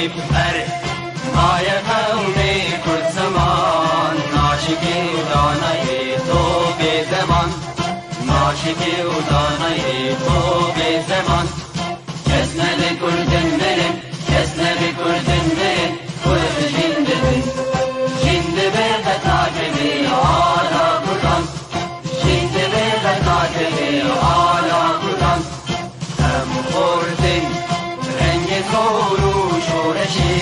بر مایه قومی کرد زمان ناشکی و دانه تو به زمان ناشکی و دانه تو به زمان کس نبی کردن برن کس نبی کردن برن کرد جندبن جندبه قطاکبی آلا کردن جندبه قطاکبی آلا کردن هم خوردن رنگ کورو شورشی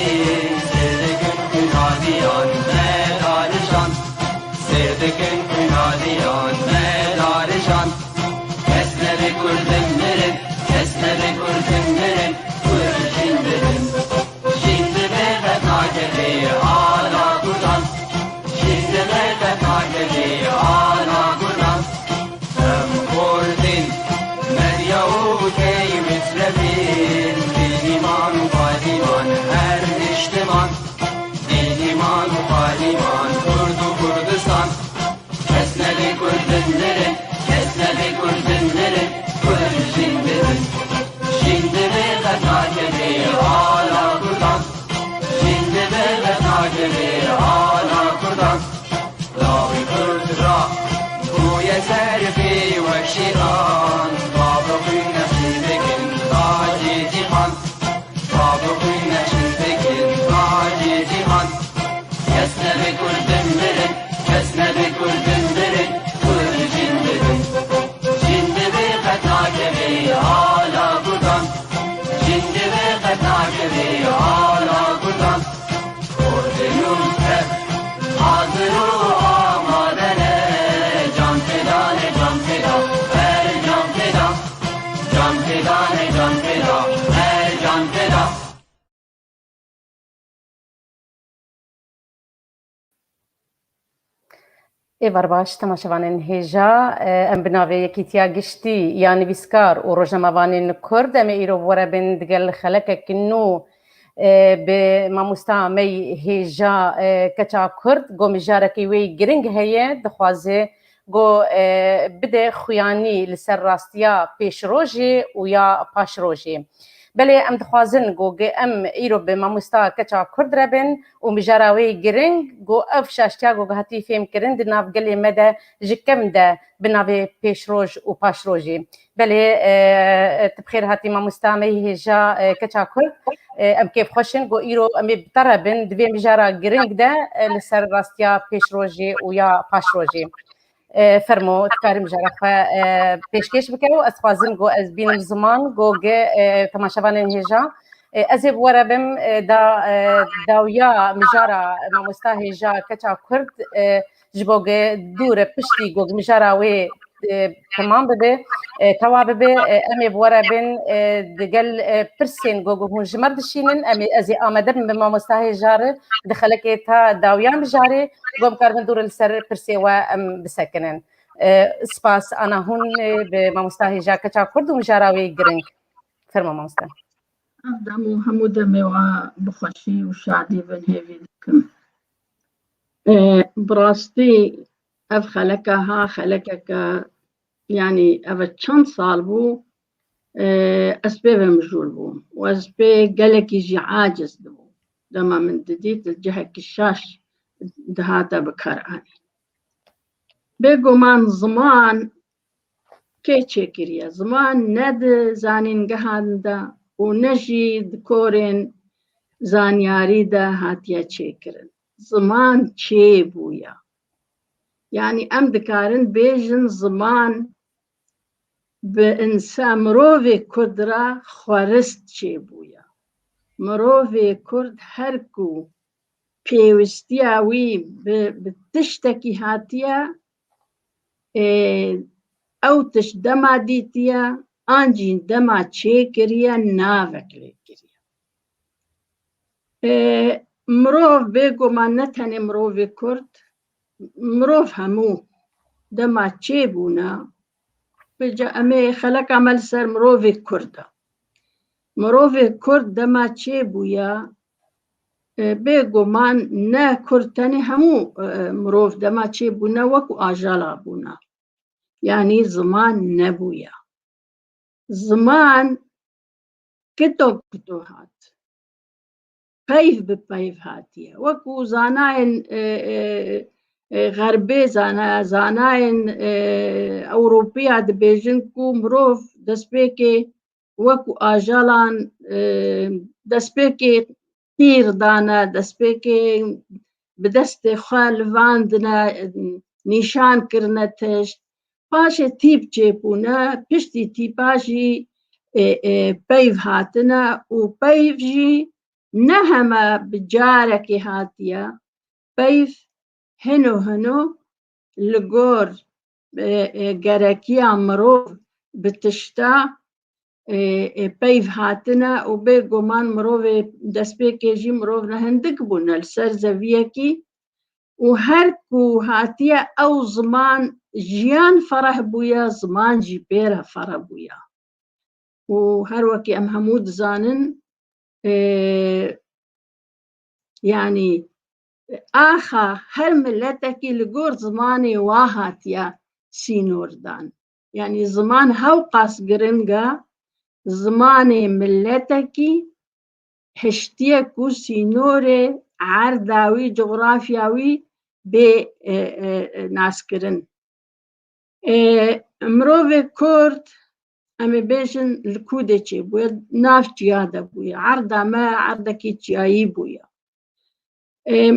سردکن کنادیان مدارشان سردکن کنادیان مدارشان کس نبی کردن برن کس نبی کردن برن کرد جندبن جندبه قطاکبی آلا کردن جندبه قطاکبی آلا کردن هم خوردن مریا و کی مصرفین دیمان و پادیمان هر اجتماع دیمان و پادیمان کرد و کردستان کس نبی کردن برن کس نبی کردن برن کرد جندبن جندبه قطاکبی آلا کردن جندبه قطاکبی آلا کردن لاوی کرد را گوی سرفی و شیران بابا خوی نشین بکن تاجی جیهان بابا خوی نشین بکن تاجی جیهان کس نبی کردن برن کس نبی کردن برن کرد جندبن جندبه قطاکبی آلا کردن جندبه قطاکبی آلا کردن خوردنون تر حاضر و آمادنه جان فدانه جان فدا هر جان فدا جان فدانه جان فدا هر جان فدا ایوار باش تماشاوانین هیجا ام بناوی یکیتیا گشتی یا نویسکار و روزنامه‌وانین کرد ام ایرو وره بین دگل خلق کنو به ماموستا می هیجا کچا کرد گو مجارکی وی گرنگ هیه دخوازه گو بده خویانی لسر راستیا پیش روژی و یا پاش روژی بله ام دخوازن گو ام ایرو به ماموستا کچا کرد ربن و مجاراوی گرنگ گو اف شاشتیا گو هاتی فهم کرن د ناف گلی مده جکم ده بناوی پیش روژ و پاش روژی بله تبخیر هاتی ماموستا می هیجا کچا کرد ام کیف خوشن گو ایرو امی بتربن دوی مجارا گرنگ ده لسر راستیا پیش روژی و یا پاش روژی فرمو تکارم جرخه پیشکش بکه و از خوازم گو از بینم زمان گو تماشاوان هیجا از بوره بم داویا مجارا ماموستا هیجا کچا کرد جبوگه دور پشتی گو مجارا وی تمام ببه توا ببه امی بوره بین دگل پرسین گو هون جمر دشینن امی از آمده بم ماموستا هیجاره دخلك تا داويان بجاري قوم كاربن دور السر برسي وام بسكنن سباس انا هون بماموستا هيجا كچا كرد ومجاراوي جرينج فرما ماموستا دمو همو دمي بخشي وشعدي بن هيفي دكم براستي اف خلقها خلقك يعني اف چند سال بو اسباب مجول بو واسباب قالك يجي عاجز بو لما من جديد الجهة كشاش دهاتا بكراني بيقو من زمان كي تشكريا زمان ند زانين قهاندا ونجي دكورين زانياري دا هاتيا تشكرن زمان تشي بويا يعني ام دكارن بيجن زمان بإنسان مروفي كدرة خورست تشي بويا مروفي كرد هركو بيوستيا وي بتشتكي هاتيا او تش دما ديتيا انجين دما تشي كريا نافك لكريا مروف بيقو ما نتني مروفي كرد مروف همو دما تشي بونا بجا امي خلق عمل سر مروفي كردا مروفي كرد دما تشي بويا بيقو من نا كرتني همو مروف دما تشي بونا وكو آجالا بونا يعني زمان نبويا زمان كتو هات پەیڤ بپەیڤ هاتیە وەکو زانایان غەربێ زانایان ئەوروپیا دەبێژن و مرۆڤ دەستپێکێ وەکو ئاژەڵان دەستپێکێ تیر دانە دەستپێکێ بدەستێ خوا لڤاندنە نیشانکردنە تشت پاشێ تیپ چێبوونە پشتی تیپاژی پەیڤ هاتنە و پەیڤ ژی نە هەمە بجارێکی هاتیە پەیڤ هەنۆ li gor gerekiya mirov bi tişta peyv hatine û bêguman mirovê destpêkê jî mirov ne hindik bûne li ser zeviyekî û her ku hatiye ew ziman jiyan fereh bûye ziman jî pê re fereh bûye û her wekî em hemû dizanin yanî axa her milletekî li gor zimanê wa hatiye sînordan yanî ziman hewqas giring e zimanê milletekî hiştiye ku sînorê erda wî coğrafya wî bê naskirin mirovê Kurd em ê bêjin li Kûdê çêbûye nav çiya de bûye erda me erdekî çiyayî bûye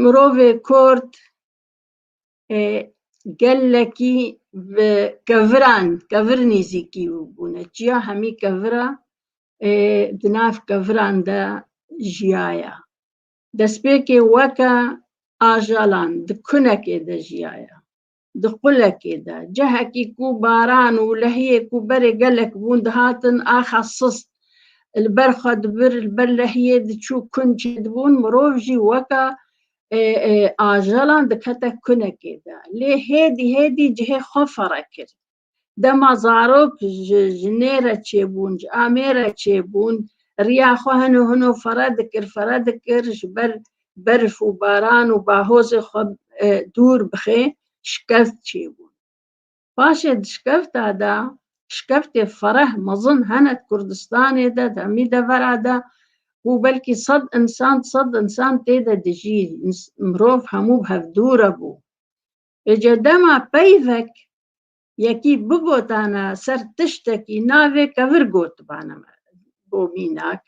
mirovê Kurd gelekî bi kevir nêzîkî bûne çiya hemî kevir e di nav keviran de jiyaye destpêkê weke ajalan di kunekê de jiyaye di qulekê de cihekî ku baran û lehiyê ku berê gelek bûn dihatin axa sist li ber xwe dibir li ber lehiyê diçû kun çêdibûn mirov jî weke ajalan dikete kunekê de lê hêdî cihê xwe fereh kir dema zarok ji nêre çêbûn ji Amêre çêbûn riya xwe hino fereh dikir ji ber berf û baran û bahozê xwe dûr bixê şikeft çêbûn paşê di şikefta de şikeftê fereh mezin hene Kurdistanê de di hemî devera de û belkî sed insan tê de dijî mirov hemû hevdûr e bû êce dema peyvek yekî bigotane ser tiştekî navê kevir gotibane bo mînak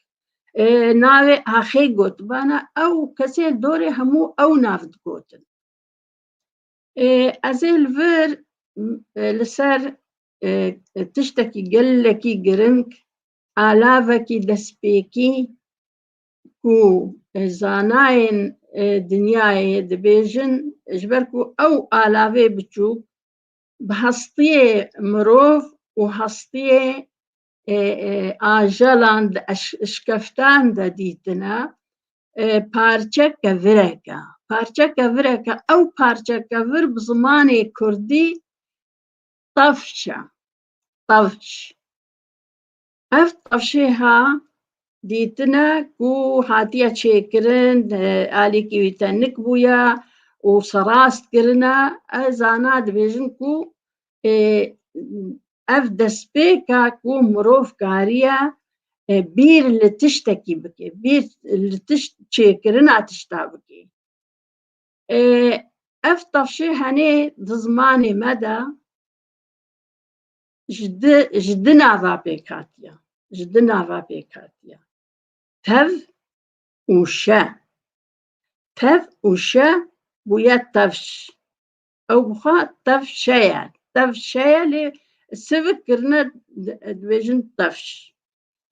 navê axê gotibane ew kesê dorê hemû ew nav digotin ez ê li vir li ser tiştekî gelekî giring alavekî destpêkî ku zanayên dinyayê dibêjin ji ber ku ew alavê biçûk bi hestiyê mirov û hestiyê ajalan di şikeftan de dîtine parçe kevirek e ew parçe kevir bi zimanê Kurdî tevş e ev tevşê ha dîtine ku hatiye çêkirin alîkî wî tenik bûye û serast kirine ez zana dibêjin ku ev destpêka ku mirov kariye bîr li tiştekî bike bîr li tişt çêkirina tişta bike ev tevşê henê di zimanê me de ji di nava pêk hatiye tev û şe bûye tevş ew bixwe tevşe ye lê sivik kirine dibêjin tevş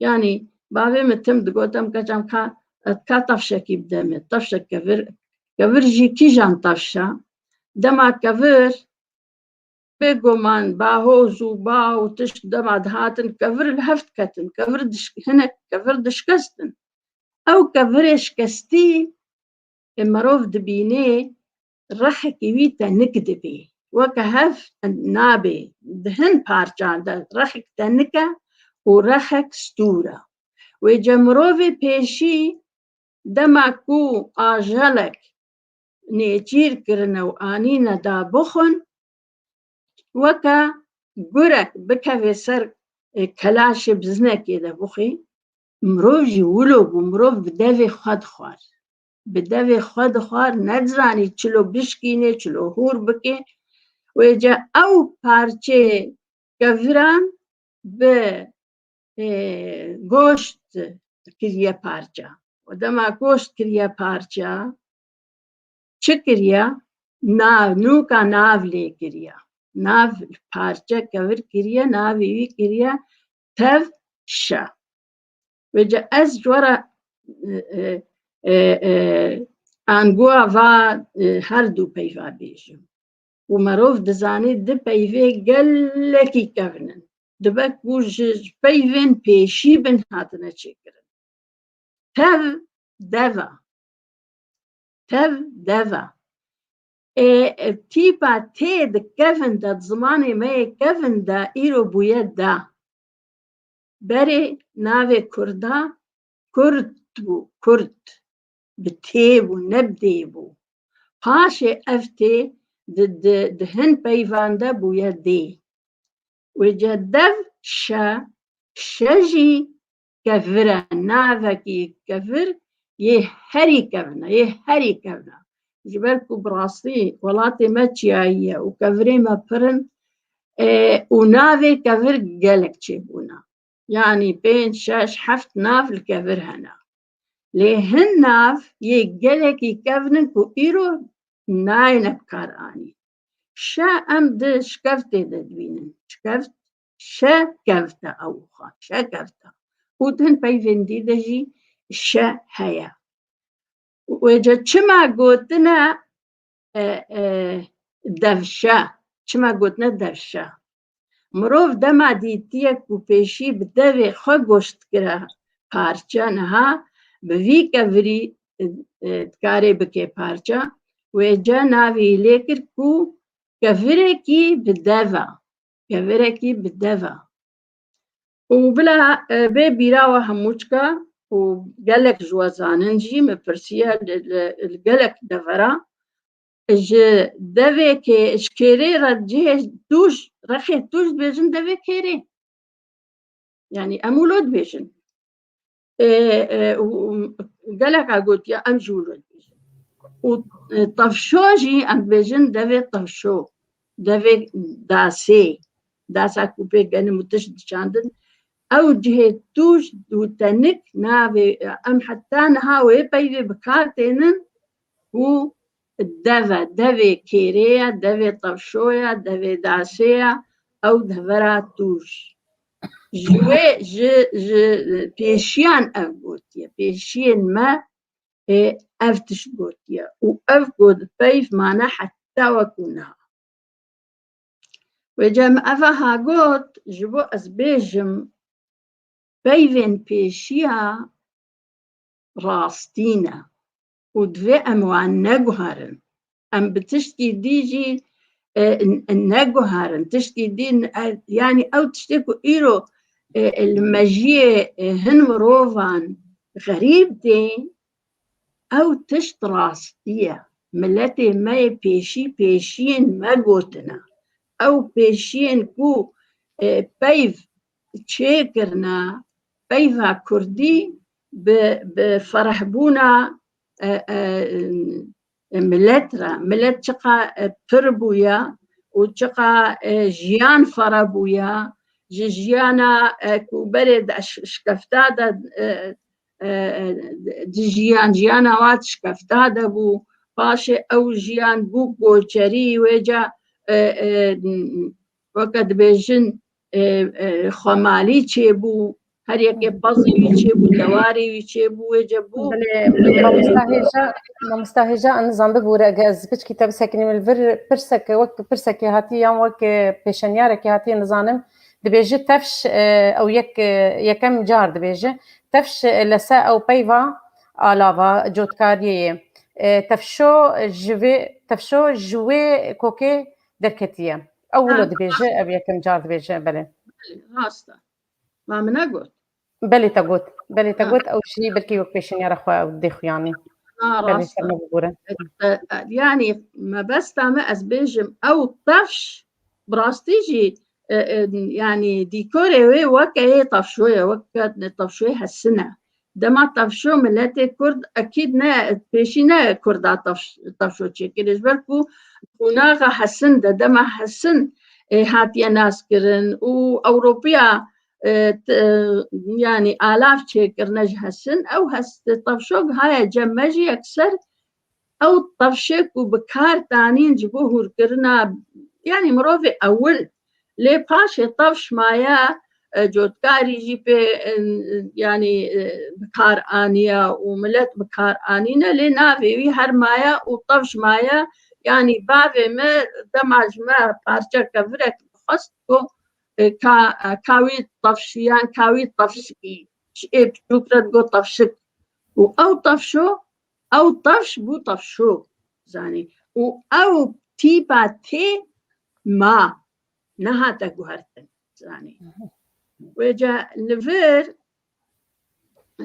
yanî bavê min tim digot em keçam ka tevşekî bide me tevşek kevir jî kîjan tevş e dema kevir bêguman bahoz û ba û tişt dema dihatin kevir li hev diketin hinek kevir dişkestin ew kevirê şikestî mirov dibînê rehekî wî tenik dibê weke hev nabê di hin parçan de rehek tenik e û rehek stûr e wêce mirovê pêşî dema ku ajelek nêçîr kirine û anîne da bixwin weke gurek bikeve ser kelaşê bizinekê de bixwî mirov jî wilo bû mirov bi devê xwe dixwar بدوی خود خوار نزانی چلو بشکینه چلو هور بکه ویجا او پارچه کفران به گوشت کریه پارچه و دما گوشت کریه پارچه چه کریه؟ نوکا ناو لی کریه ناو پارچه کفر کریه ناوی کریه تف شا ویجا از جورا آنگوه و هر دو پیوه بیشم و مروف دزانه ده پیوه گلکی کفنن دبک بوش پیوین پیشی بن هاتنه چه کرن تف دوا تیپا تی ده کفن ده زمانه مای کفن ده ایرو بوید ده بره ناوه کرده کرد بو کرد بتی بو نبدی بو پاشه افته ده هن پیوانده بوید دی وجا دف شجی كفرة نافكي كفر يهري كفنا جبالكو براسي ولاتي ماتشيايا وكفري ما فرن ونافي كفر قالك تشيبونا يعني بين شاش حفت ناف الكفر هنا لهن ناف يقالك يكفنن كو إيرو ناين بكاراني شا أم ده شكفتي ددوينن شكفت شكفت أوخا شكفت ودهن پیوندی دهی شه هیا وجا چما گوتنا دفشه مروف دما دیتیه کو پیشی بدوی خو گوشت کرا پارچه نها بوی کفری کاری بکی پارچه وجا ناوی لیکر کو کفره کی بدوا وبلا بيراوة هموشكا وقالك جوازاننجي مبرسيا القالك دفرا دافي كي اشكيري رجيه توش رخي توش بيجن دافي كيري يعني امولود بيجن قالك عقود يا ام جولود بيجن وطفشوجي ام بيجن دافي طفشو دافي داسا كوبي قاني متشد شاندن أو جهة توش دوتنك ناوي أم حتى نهاوي بيبي بكارتينن و دافي كيريا دافي طفشويا دافي داسيا أو دفرا توش جوي بيشيان أفقوتيا بيشين ما أفتش قوتيا وأفقود بيف معنا حتى وكونها وجم أفها قوت جبو أزبيجم بيفن بيشيا راستينا ودفع أموان نجوهرن أم بتشتي ديجي النجوهرن تشتي دين يعني أو تشتكو إيرو المجيء هن مروفان غريب دي أو تشت راستية ملتي ما بيشين ما قوتنا أو بيشين كو بيف تشيكرنا بيفا كردي بفرح بونا ملت شقا تربويا وشقا جيان فربويا جيانا كوبرد شكفتادا جيانا وات شكفتادا بو باشي او جيان بو بوچري وجا وقت بيجن خمالی چه بو هر یکی بازی چه بو دواری چه بو وجبو ما مستهجة أن زنده بورا جاز كش كتاب ساكنين من الفر برسك وقت برسك هاتي يوم وقت بيشنيارك هاتي نظام دبيجي تفش أو يكم جار دبيجي تفش لسا أو بيفا علاوة جوتكارية تفشو جوي كوكي دركتية أولو دبيجي أبي كم جار دبيجي بله راستا ما منقول بلي تقول أو شيء بركي وكبيشن يا رخوة أو ديخو يعني راستا يعني ما بس تعمل أزبيجم أو طفش براستيجي يعني ديكوري وكا طفشوية وكا طفشوية هالسنة دما طفشو ملت کرد اكيد نه پیشی نه کردا طفشو چکرش بلکو قوناغا حسن دما حسن هاتیا ناس کرن و اوروبیا يعني آلاف شكر نج هسن أو هست طفشوق هاي جمجي أكثر أو طفشك وبكار تانين جبوه كرنا يعني مروفي أول لي باشي طفش مايا جوتكاري جيبي يعني بكار آنيا وملت بكار آنينا لي نافي هر مايا وطفش مايا يعني بابي ما دمج ما بارشا كفرك خصتو كاوي طفشيان كاوي طفشكي شيء بشكرة جو طفشك أو طفشو أو طفش بو طفشو زاني أو تيبا تي ما نهاتا جوهرتن زاني وجا لفير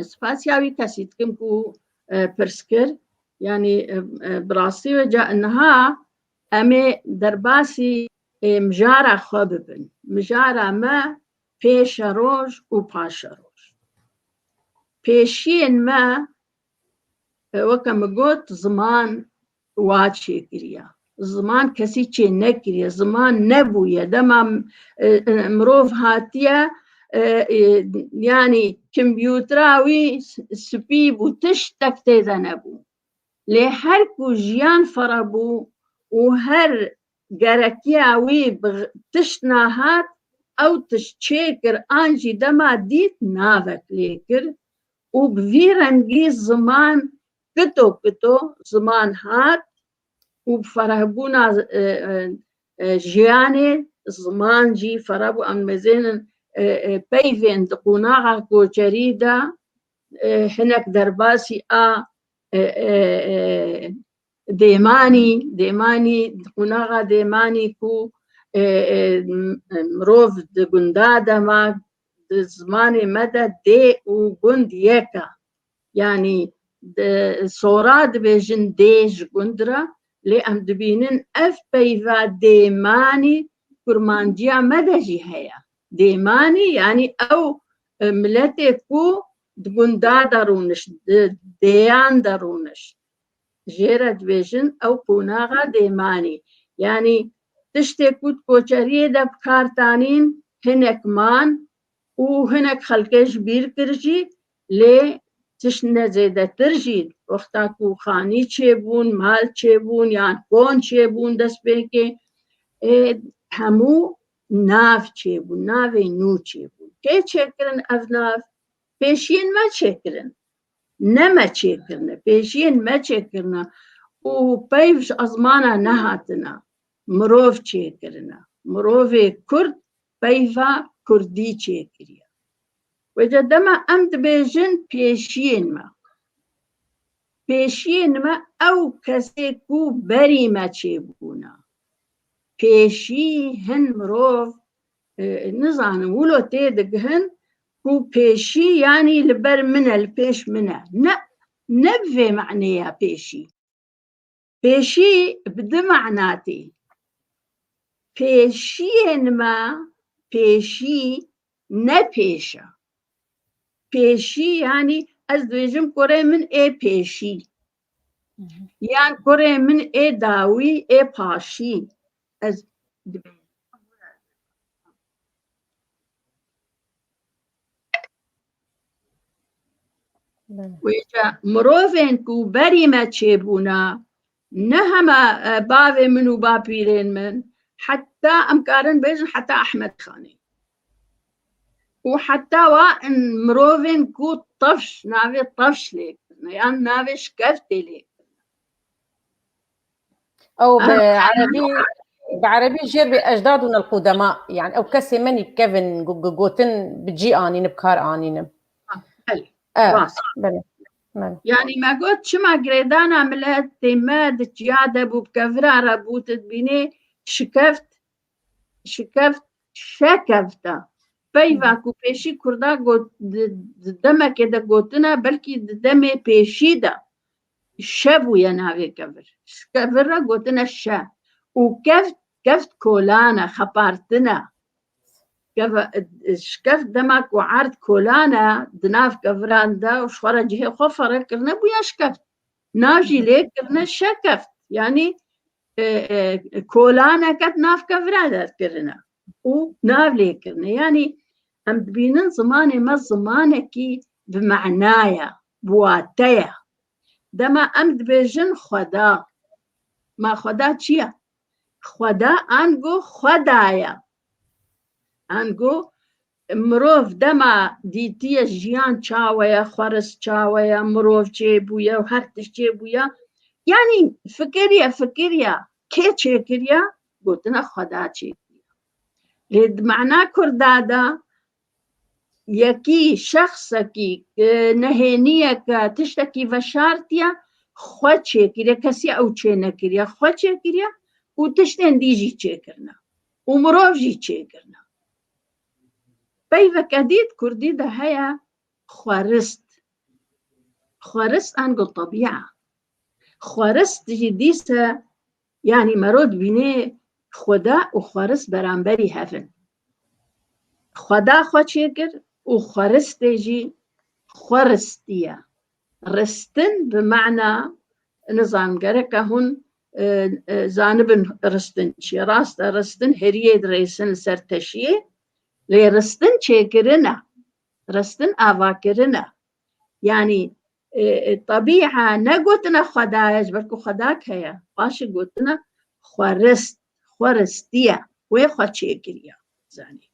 سباسياوي كاسيت كمكو برسكر يعني براسي وجا انها امي درباسي مجارة خببن مجارة ما پیش روش و پاش روش پیشین ما وكما قلت زمان واتشي كريا زمان كسي تشي نكريا زمان نبويا دما مروف هاتيا يعني كمبيوتراوي سبيب وتشتك تيدا نبو لحركو جيان فربو وهر جركياوي تشناهات أو تشتشيكر أنجي دما ديت نافك ليكر وبفيرنجي زمان كتو زمان هات وبفرهبونا جياني زمان جي فربو أمزين بيفين دقوناغا كوشريدا هناك درباسي ديماني دقوناغا ديماني كو مروف دقندادا ما زماني مدى دي وقند يكا يعني صورات بيجن ديج قندرة لأم دبينن أف بيفا ديماني كرمانجيا مدى جهيا ديماني يعني أو ملتي كو دقندا دارونش ديان دارونش جيرت بيجن أو قناغا ديماني يعني تشتي كوت كوچريه دا بكارتانين هنك مان وهناك خلقش بير كرجي لي تشنا زيادة ترجي وقتاكو خاني تشيبون مال تشيبون يعني كون تشيبون دس بيكي همو ناف تشيبون نافي نو تشيبون كي تشكرن أفناف بيشين ما تشكرن نما تشكرن بيشين ما تشكرن وبيفش أزمانا نهاتنا مروف تشكرنا مروفي كرد بيفا كردي تشكريا وجدما أمد بيجن بيشين ما أو كسيكو بري ما تشيبونا بيشي هن مروف نزان ولو تيدقهن كو بيشي يعني لبر منه البيش منه نبفي معنيها بيشي بده معناتي بيشين ما بيشي نبيشا بيشي يعني از دویجم کره من ای پیشی یان کره من ای داوی ای پاشی از ویجا مروفین کو بری ما چیبونا نه هما باوی من و باپیرین من حتى امکارن بیجن حتى احمد خانی وحتى وان مروفين كو طفش نافي طفش ليك يعني نافي شكفتي ليك أو بعربي جير أجدادنا القدماء يعني أو كسي مني كيفن جوتن بتجي آنين بكار آنين بلي يعني ما قلت شما قريدانا ملات تيماد تجيادة بكفرة ربوت بيني شكفت شكفتا بيفا كو بيشي كردا قوت دما كده قوتنا بلكي دمي بيشي دا الشابو يناوي كفر قوتنا الشا وكفت كولانا خبارتنا شكف دمك وعرض كولانا دناف كفران دا وشفرة جهة خفرة كرنا بويا شكفت ناجي ليه كرنا شكفت يعني كولانا كت ناف كفران كرنا وناف ليه كرنا يعني هم بينن زماني ما زمانكي بمعنايا بواتيا دما أمد بيجن خدا ما خدا چيا خدا أنگو خدايا أنگو مروف دما ديتي جيان چاويا خورس چاويا مروف چه بويا وهرتش چه بويا يعني فكريا كي چه كريا قلتنا خدا چه كريا لد معنى كردادا يكي شخصكي نهينيك تشتكي وشارتيا خوا چه كريا كسي او چه نكريا خوا چه كريا وتشتن ديجي چه كرنا ومروف جي چه كرنا بيفا كديد كردي ده هيا خوارست أنقل طبيعة خوارست جديسة يعني مرود بيني خدا وخوارست برانبري هفن خدا خوا چيكر وخوارست جي خوارستية رستن بمعنى نظام قرقة هون زانبن رستن شي راست رستن هريد ريسن سرتشيه لي رستن چه رستن آوا کرنا يعني طبيعة نقولنا خدايش بركو خداك هيا باش قلتنا خورستيا ويخوا چه كريا زاني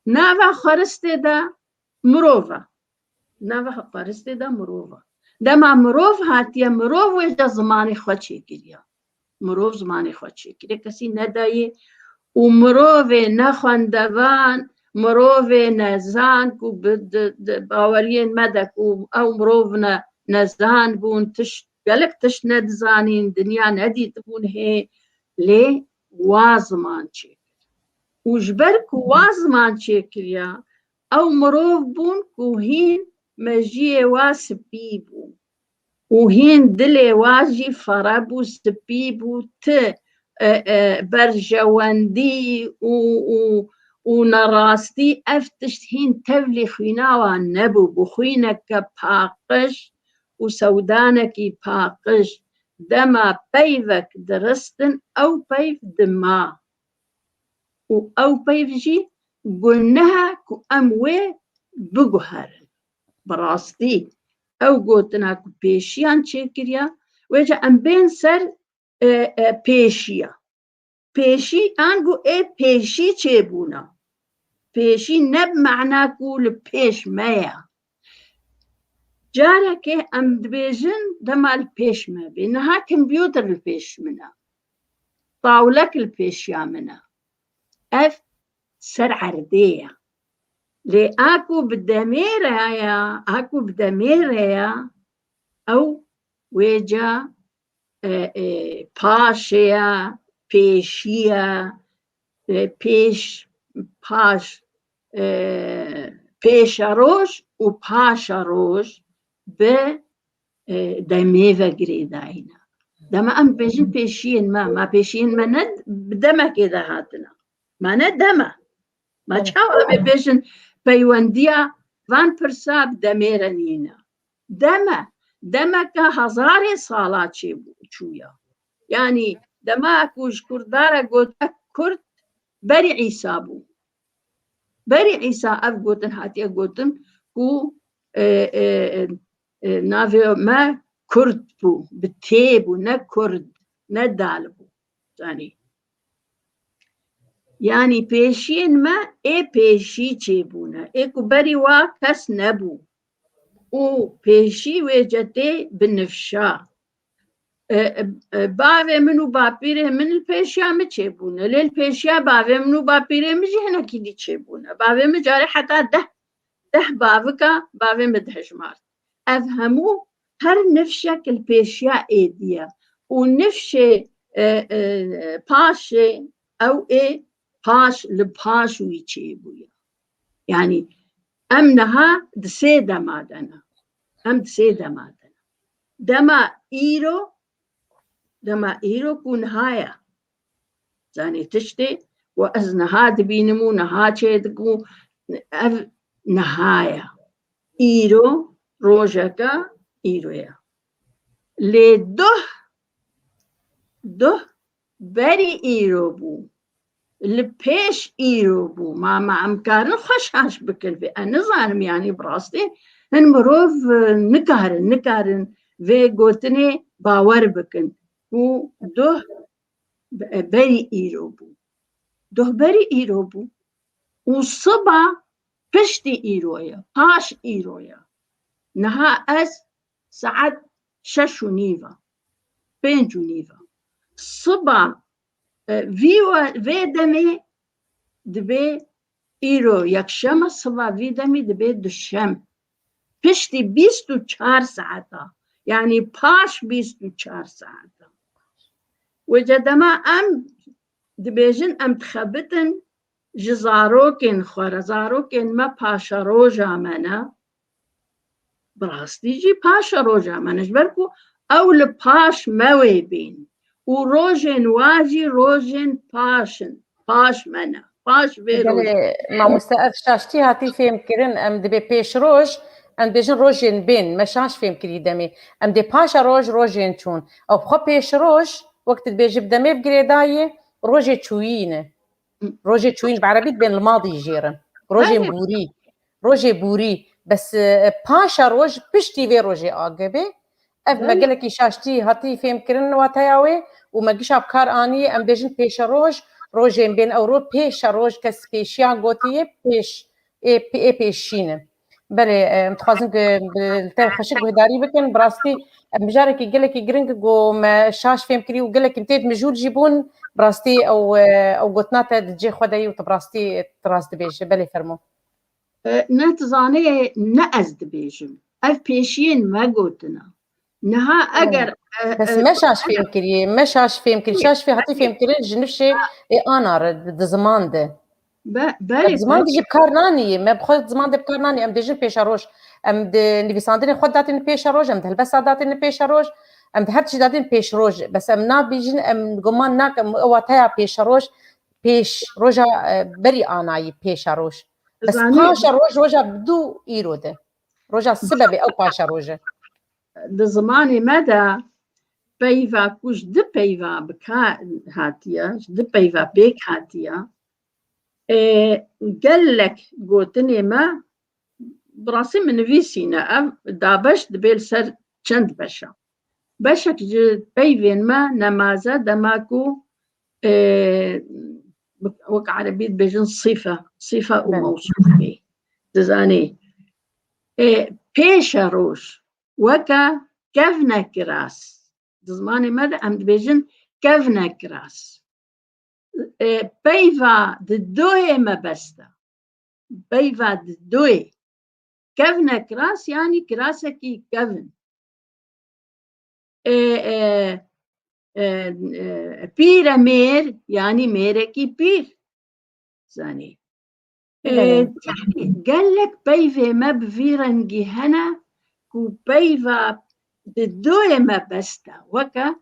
ناوا خورستي دا مروفا ناوا خورستي دا مروفا دما مروف هاتيا مروف ويجا زماني خوا چه كريا مروف زماني خوا چه كريا كسي نداي ومروف نخواندوان مروف نزان كو باورين مدك او مروف نزان بون تش قالك تش ندزانين دنيا ندي تكون هي لي وازمان چه وجبرك وازمان چه كريا او مروف بون كو هين مجيه واسبيبو وهين دلي واجي فرابو سبيبو ت برجواندي ونراستي افتشتهين تفلي خيناوا نبو بخينك باقش وسودانك باقش دما بيفك درستن او بيف دما او بيف جي قلناها كو اموي بقهر براستي او قوتنا كو بيشيان چكريا ويجا ام بين سر پیشیا پیشی انگو پیشی چه بونا پیشی نب معنا کول پیش مایا جاره که ام دبیجن دمال پیش ما بینها کمپیوتر الپیش منا طاولك الپیشیا منا اف سر عردية لي اكو بدمير يا او ويجا پاشیا پیشیا پیش روش و پاش روش به دمی و گریداینا دم ام پیشین پیشین ما پیشین ما ند بدمه که ده هاتنا ما ند دمه ما چاو ام پیشین پیوندیا وان پرساب دمیرنینا دمه که هزار سالات چویا يعني دماكوش كردارا قلت كرد بري عيسى بو بري عيسى أف قلتن هاتي قلتن كو نافي ما كرد بو بتيبو نا كرد نا دال بو يعني بيشين ما بيشي چيبونا كو بري وا كس نبو و بيشي ويجتي بالنفشا باوه منو باپیره من الپیشیا می چه بونه لیل پیشیا باوه منو باپیره می جه نکی دی چه بونه باوه می جاره حتی ده باوه که باوه می دهش مارد افهمو هر نفشک الپیشیا ایدیا و نفش پاش او پاش لپاشوی چه بویا يعني امنها دسي دمادنا دسي دمادنا دما ايرو كون هايا زاني تشتي وأز نهاد بينمو نها چيدقو أف نهاية إيرو روجكا إيرويا لي ده بري إيرو بو لبيش إيرو بو ما أمكارن خوشهاش بكل في أنا ظالم يعني براستي هن مروف نكارن في قوتني باور بكن و ده بري إيرو بو ده بري إيرو بو وصبا پشتی ایرویا پاش ایرویا نها از ساعت 6:15 5:15 صبا وی دمی دبی ایرو یکشم صبا وی دمی دبی دوشم پشتی 24 ساعتا يعني باش 24 ساعتا وجدما ام دبيجن ام تخبتن جزاروكن خورزاروكن ما پاشا روجا منا براستی جي پاشا روجا منش بركو او لپاش موي بين و روجن واجي روجن پاشن پاش منا پاش في روجا ما مستقف شاشتي هاتي فهم كرن ام دبي بيش روج ام بيجن روجين بين مشاش فهم كري دمي ام دي باشا روج روجين چون او بخو بيش روج وقت بيجي بدمي بقريداي روجي چوينه روجي تشوين بعربي بين الماضي جيرن روجي بوري بس باشا روج بشتي في روجي آقبي اف ما قلك شاشتي هاتي فهم كرن واتاياوي وما قش ابكار اني ام بيجن بيش روجي بين او بيشا روج كس بيشيان قوتي بيش اي بيشينه بله متخازن بالتالي خشك بهداري بكن براستي بجارك يقلك يقرنك جو ما شاش فهم كري وقلك امتيد مجهول جيبون براستي او قطنات تجي خداي وتبراستي تراست بيج بلي فرمو نتزاني نأزد بيجم اف بيشين ما قوتنا نها اگر بس ما شاش فهم كري شاش في هاتي فهم كري جنفشي انا زمان ده بالي زمان دي بكارناني ما بخد زمان دي بكارناني ام ديجي بيشاروش ام دي نيفيساندري خد داتين بيشاروش ام دهلبس داتين بيشاروش ام دهرتش داتين بيشروج بس ام نا بيجن ام قمان ناك ام واتايا بيشاروش بيش روجا بري اناي بيشاروش بس باشا روجا بدو ايروده روجا السبب او باشا روجا ده زماني مدى بيفا كوش دي بيفا بكا هاتيا دي بيفا بيك هاتيا قال لك قوتني ما براسي من فيسينا دابش دبيل سر چند بشك بيفين ما نمازة دماكو وك عربيت بيجن صفة وموصوف به تزاني بيشا روش وكا كفنا كراس زماني ماذا أم بيجن كفنا كراس بيفا ددوه ما بستا بيفا ددوه كفنا كراس يعني كراسكي كفن بيرا مير يعني ميركي بير زاني قال لك بيفا ما بفيرنجي هنا كو بيفا ددوه ما بستا وكا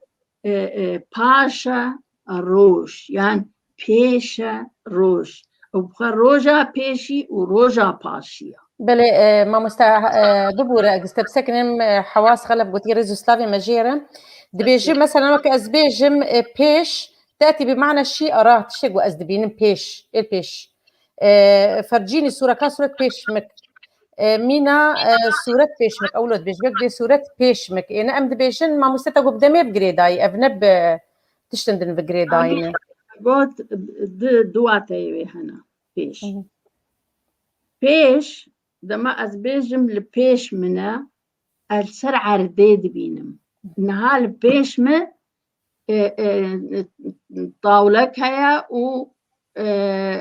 باشا روش يعني بيشا روش وبخا روجا بيشي وروجا باشيا بله ما مستا دبورة استبسكنم حواس خلف قلت ريزوسلافي مجيرة دبيجي مثلا وك أزبيجم بيش تأتي بمعنى الشيء أراه تشتق وأزدبينم بيش البيش فرجيني صورة كان صورة بيشمك مينا صورة بيشمك أولاد بيشبك دي صورة بيشمك أنا أم دبيجن ما مستا قبدمي بقريداي أبنب تشتندن بقريداي قلت دواتي هنا بيش دما أزبيجم لبيش منا السرعة رديد بينم نها البيش ما طاولك هيا و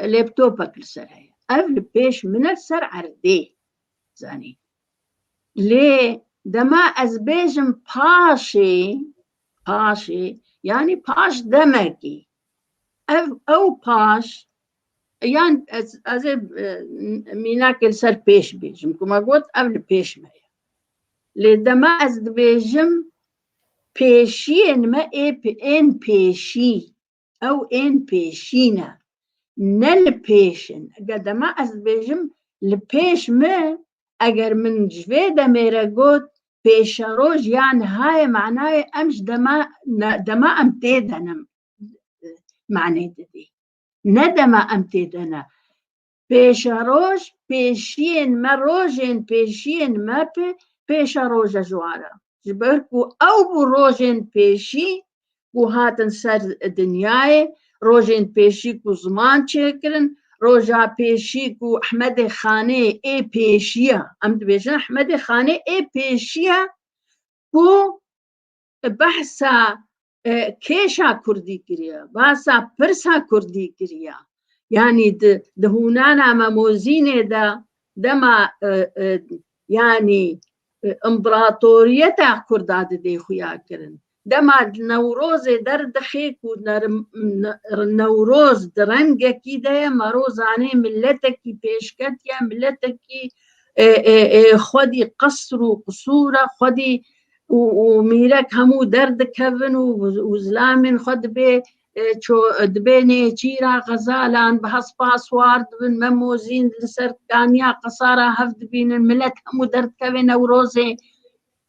لابتوبك السرعة أف البيش من السرعة رديد زاني ليه دما أزبيجم باشي يعني باش دمكي أو باش يعني از ميناكل سر بيش بيجم كما قلت قبل بيش ما لدما از بيجم بيشين ما ان بيشي او ان بيشينا نلپیشن قدما از بیجم لپیش ما اگر من جوه دمیره گوت پیش روش یعنی های معنای امش دما ام تیدنم معنی دادی نه دما ام تیدنه پیش روش پیشین ما روشین پیشین ما پیش روش جواره جبر کو او بو روشین پیشی کو هاتن سر دنیای روشین پیشی کو زمان چکرن روجا پیشی کو احمد خانه ای پیشیه ام دبیجن احمد خانه ای پیشیه کو بحثا کیشا کردی کریه بحثا پرسا کردی کریه یعنی دهونانا مموزینه دما یعنی امبراطوریتا کرداد دی خویا کرن دما نوروز در دخیک و نوروز درنگ کی ده مروزانه ملتکی پیشکت یا ملتکی خودی قصر و قصور خودی و میرک همو درد کون و زلامن خود به چو دبینه چیرا غزالان به حسپاس وارد بن مموزین لسر کانیا قصارا هفت بین الملت همو درد کون نوروزه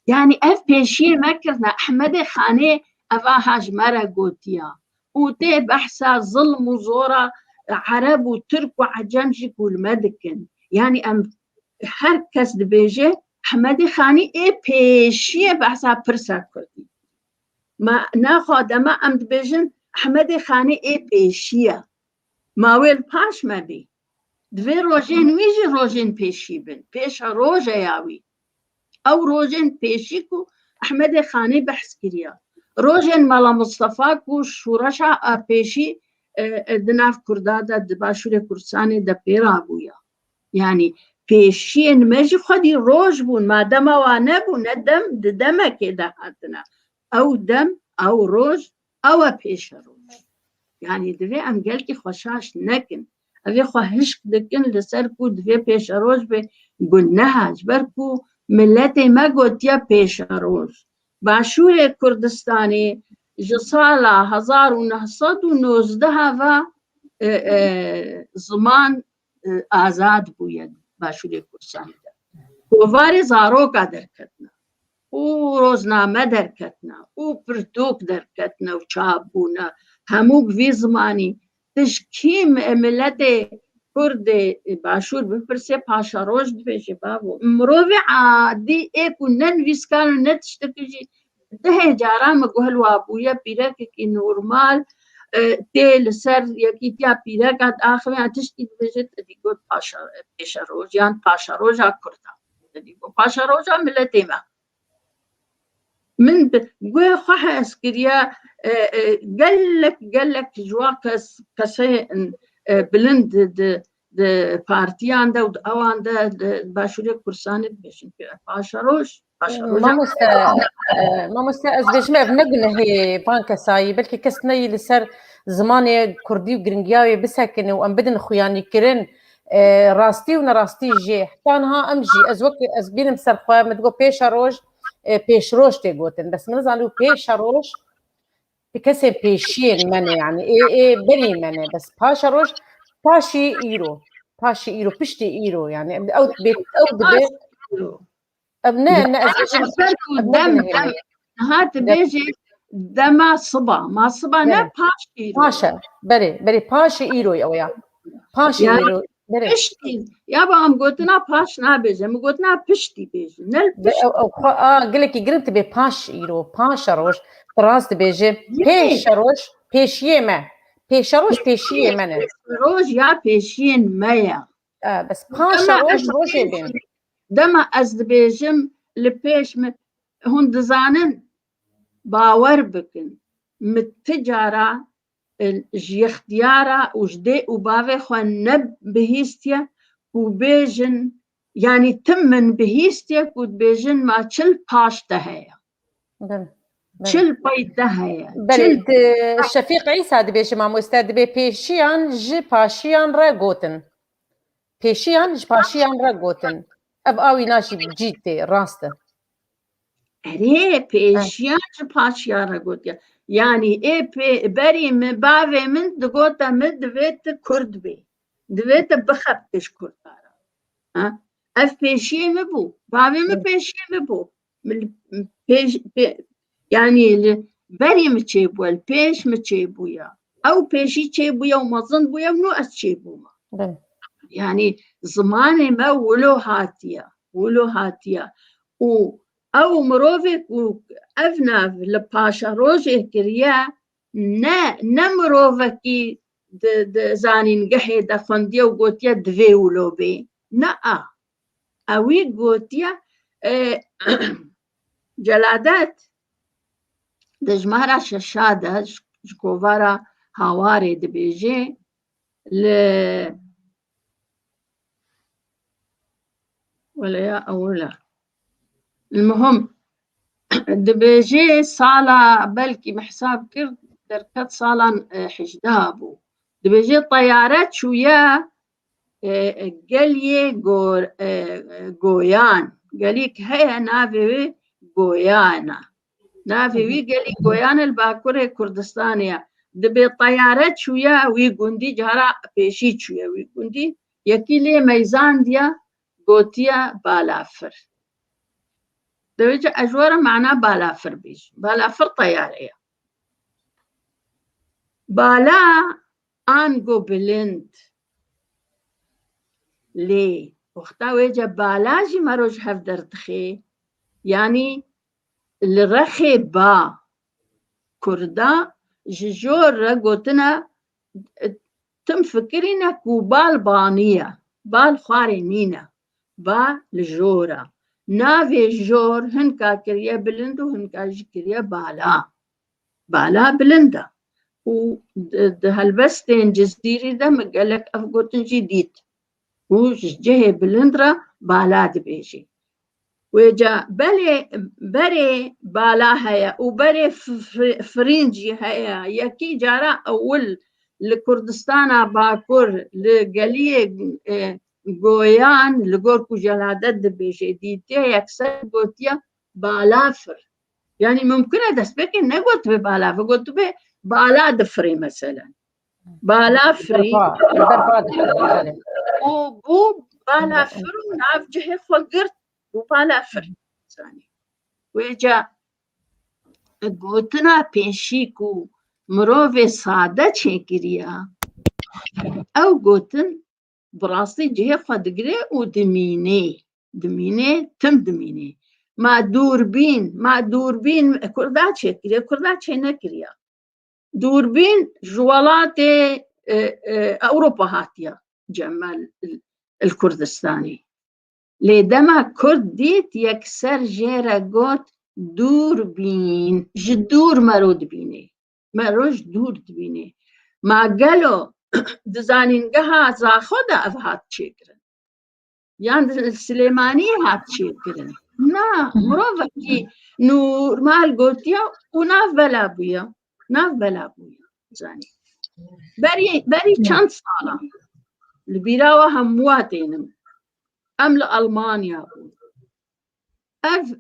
يعني اف بيشي مكرنا احمد خانه افاهاج مرا قوتيا وتي بحثا ظلم وزورا عرب وترك وعجمشك والمدكن يعني ام هركس دبيجي احمد خاني اي بيشي بحثا برسا كردي ما ناخد ما ام دبيجن احمد خاني اي بيشيا ماويل باش ما بي دوی روژین ویجی روژین پیشی بن پیش روژه یاوی او روژین پیشی کو احمد خانی بحث کریا روژین مالا مصطفى کو شورشا پیشی دناف کردادا دباشور کردستان دا پیرا بویا یعنی پیشی مجی خودی روژ بون ما دم وانه بون دم دم که ده هاتنا او دم او روژ او پیش روژ یعنی دوی ام گل که خوشاش نکن اوی خواهش دکن لسر کو دوی پیش روژ به گنهاج بر کو ملت ما گوتیا پیش روژ باشور کردستانی جسالا 1919 و زمان آزاد بوید باشور کردستانی کووار زاروکا درکتنا او روزنامه درکتنا او پرتوک درکتنا و چاپ بونا همو بوی زمانی تشکیم ملت کرد باشور بپرسه پاشا روش دویشه بابو مروی عادی ایکو ننویسکانو نتشتکجی ده جارام گوهل وابویا پیرک کی نورمال تیل سر یکی تیا پیرکات آخری آتشتی دویشه تدیگو پاشا پیشا روش یان پاشا روشا کرتا تدیگو پاشا روشا ملتی ما من گوه خواه اسکریا قالك جوا كسي بلند د بارتيان دا اوان دا باشوري كرسانت بيشن باشروش ما مستأز بيشمع بنقل هي بانكا ساي بلكي كسني لسر زماني كردي وجرنجياوي بسكن وام بدن خوياني كرن راستي ونراستي جي حتانها امجي از بين مسرخوا متقو بيشروش پیشروش تی گوتن بس من زالو پیشروش بکسی پیشین منه يعني ايه بني منه بس پاشروش پاشی ایرو پشتی ایرو يعني او بيت او دبي ابناء دم هات بيجي دما صبا ما صبا نه پاش ایرو پاشا بري پاش ایرو اويا پاش ایرو پشتی یا با هم گوتنا پاش نبیجه مو گوتنا پشتی بیجه نل پشتی قلکی گرفت به پاش ایرو پاش روش راست بیجه پیش روش پیشیه ما پیش روش پیشیه منه روش یا پیشین مایا بس پاش روش روشه بین دما از بیجم لپیش هون دزانن باور بکن متجارة جي اختيارا وجدي وبافي خوان نب بهيستيا وبيجن يعني تمن بهيستيا وبيجن ما تشل باش تهيا تشل بيت تهيا الشفيق عيسى دبيش مامو استاد بي بيشيان جي باشيان راغوتن بيشيان جي باشيان راغوتن اب اوي ناشي بجيتي راسته اري پیشیان پاشیارا گوتیا یعنی بری من باوی من دگوتا من دویت کرد بی دویت بخبتش کردارا اف پیشیه مبو باوی من پیشیه مبو يعني بري مچي بو البيش مچي بويا او بيشي چي بويا ومظن بويا ونو اس چي بوما يعني زماني ما ولو هاتيا و او مروفك و افناف لباشا روجه كريا نا مروفكي زانين قحي دا خنديا وقوتيا دوي ولو بي نا اوي قوتيا جلادات دجمارا ششاده جكوفارا هاواري دبيجي ولا يا أولا المهم دبيجي صالة بلكي محساب كرد دركت صالة حجدابو دبيجي طيارات شويا قالي قويان قاليك هيا نافي قويانا نافي وي قالي قويان الباكورة كردستانية دبي طيارات شويا وي قندي جهرا بيشي شويا وي قندي يكي لي ميزان ديا قوتيا بالافر دوجة أجورة معناه بالافر بيش بالافر طيارية بالا آنگو بلند ليه وقتا ويجا بالاجي مروج هفدر تخي يعني الرخي با كردا ججور رقوتنا تم فكرنا كوبال بانية بال خوارينينا با الجورة نافي جور هنكا كريا بلند وهنكا جكريا بالا بلندا وهالبستين جزيري ده مقالك أفقوتن جديد وجه بلندرا بالا دبيجي وجا بري بالا هيا وبري فرنجي هيا يكي جارا أول لكردستان باكور لقلية قويان لقوركو جلادات دبيجي ديتيا يكسر قوتيا بالافر يعني ممكن دسبكي نقوت ببالافر قوت بالا دفري مثلا بالا فري وبو بالا فرو ناف جهي فقرت وبالا فري ثاني ويجا قوتنا بيشيكو مروفي سادة چكريا او قوتن براسي جهي فدقري ودميني تم دميني ما دوربين كردا چكريا كردا چه نكريا دوربين جوالات أوروبا هاتيا جمال الكردستاني لدما كرد ديت يكسر جيرا قوت دوربين جدور مرود بيني مروج دور دبيني ما قالوا دزانين قها زاخودا أفهات شكرا يعني السليماني هات شكرا نا مروفكي نور مال قوتيا وناف بلابويا زاني بري چند سالا البيراوة همواتينم أم لألمانيا أف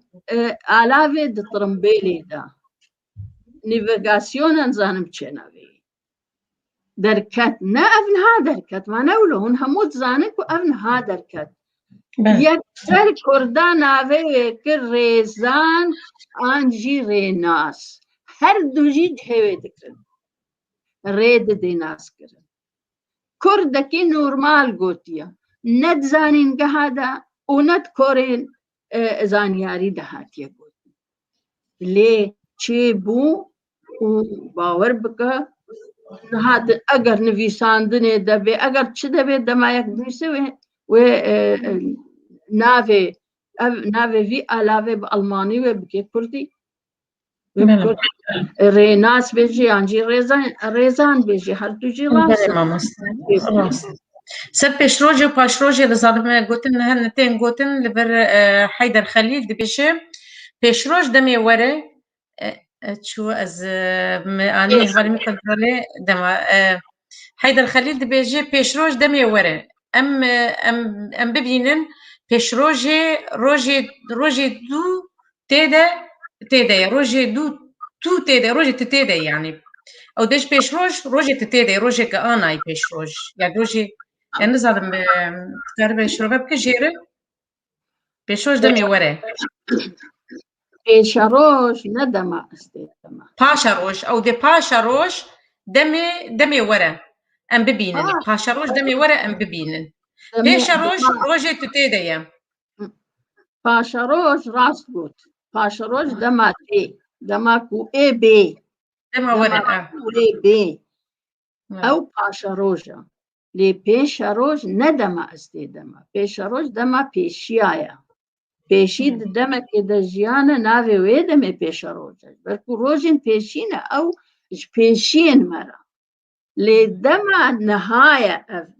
آلاوي دطرمبيلي دا نيفيغاسيون انزانم چناوي دركت نا أفنها دركت ما نولهن هموت زانك وأفنها دركت يكسر كردان آوي كر ريزان آنجي ريناس هر دوجي جهوي دكرن ريد دي ناس كرن كردكي نورمال قوتيا ند زانين قهادا وند كورين زانياري دهاتيا قوتيا ليه چه بو وباور بكا هاد اگر نویساندنه دبي اگر چه دبي دمايك بيسوي و نافي في علاوه بالماني وبكي كردي ريناس بيجي انجي ريزان بيجي هر دوجي راس سبش روجي وباش روجي لزالمه قوتن هنتين قوتن لبر حيدر خليل دبيجي بيش روج دمي وري شو از اني هبالي مكنترولي دما حيدر خليل دبيجي بيش روج دمي وري ام ببينن بيش روجي دو تيدا تتيدي روجي دو تو تيدي روجي تتيدي يعني او ديش بيش روجي تتيدي روجي كأنا بيش روج يعني روجي يعني نزار تقربي شربة بكجيري بيش روج دمي ورا پیشروش ندما استیدما باشا روج او دي باشا روج دمي ورا ام ببينن باشا روج دمي ورا ام ببينن بيش روج روجي تتيدي پاشروش راست بود پاشروش دما تی دما کو ای بی دما ورا کو ای بی او پاشروجا لی پیشروش ندما استیدما پیشروش دما پیشیایا پیشی دما که د ژیانه ناوی وی دمه پیشروجا بلکو روژین پیشینه او پیشین مرا لی دما نهایا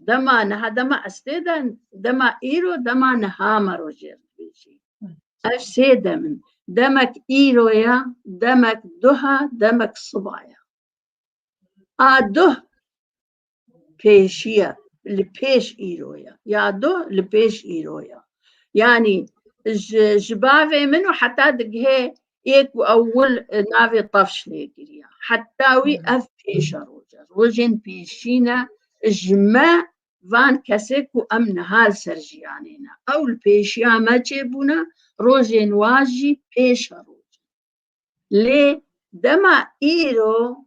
دما نها دما استیدن دما ایرو دما نها مروجر پیشی اف سي دمن دمك إيرويا دمك دها دمك صبايا ده بيشيا لبيش إيرويا يا ده لبيش إيرويا يعني جبافي منه حتى دقهي إيك أول نافي طفش ليكريا حتى وي أف بيشا روجن بيشينا جماع فان كسيكو أمن هال سرجيانينا أو البيشيا ما جيبونا روژن واجی پیش روز لی دما ایرو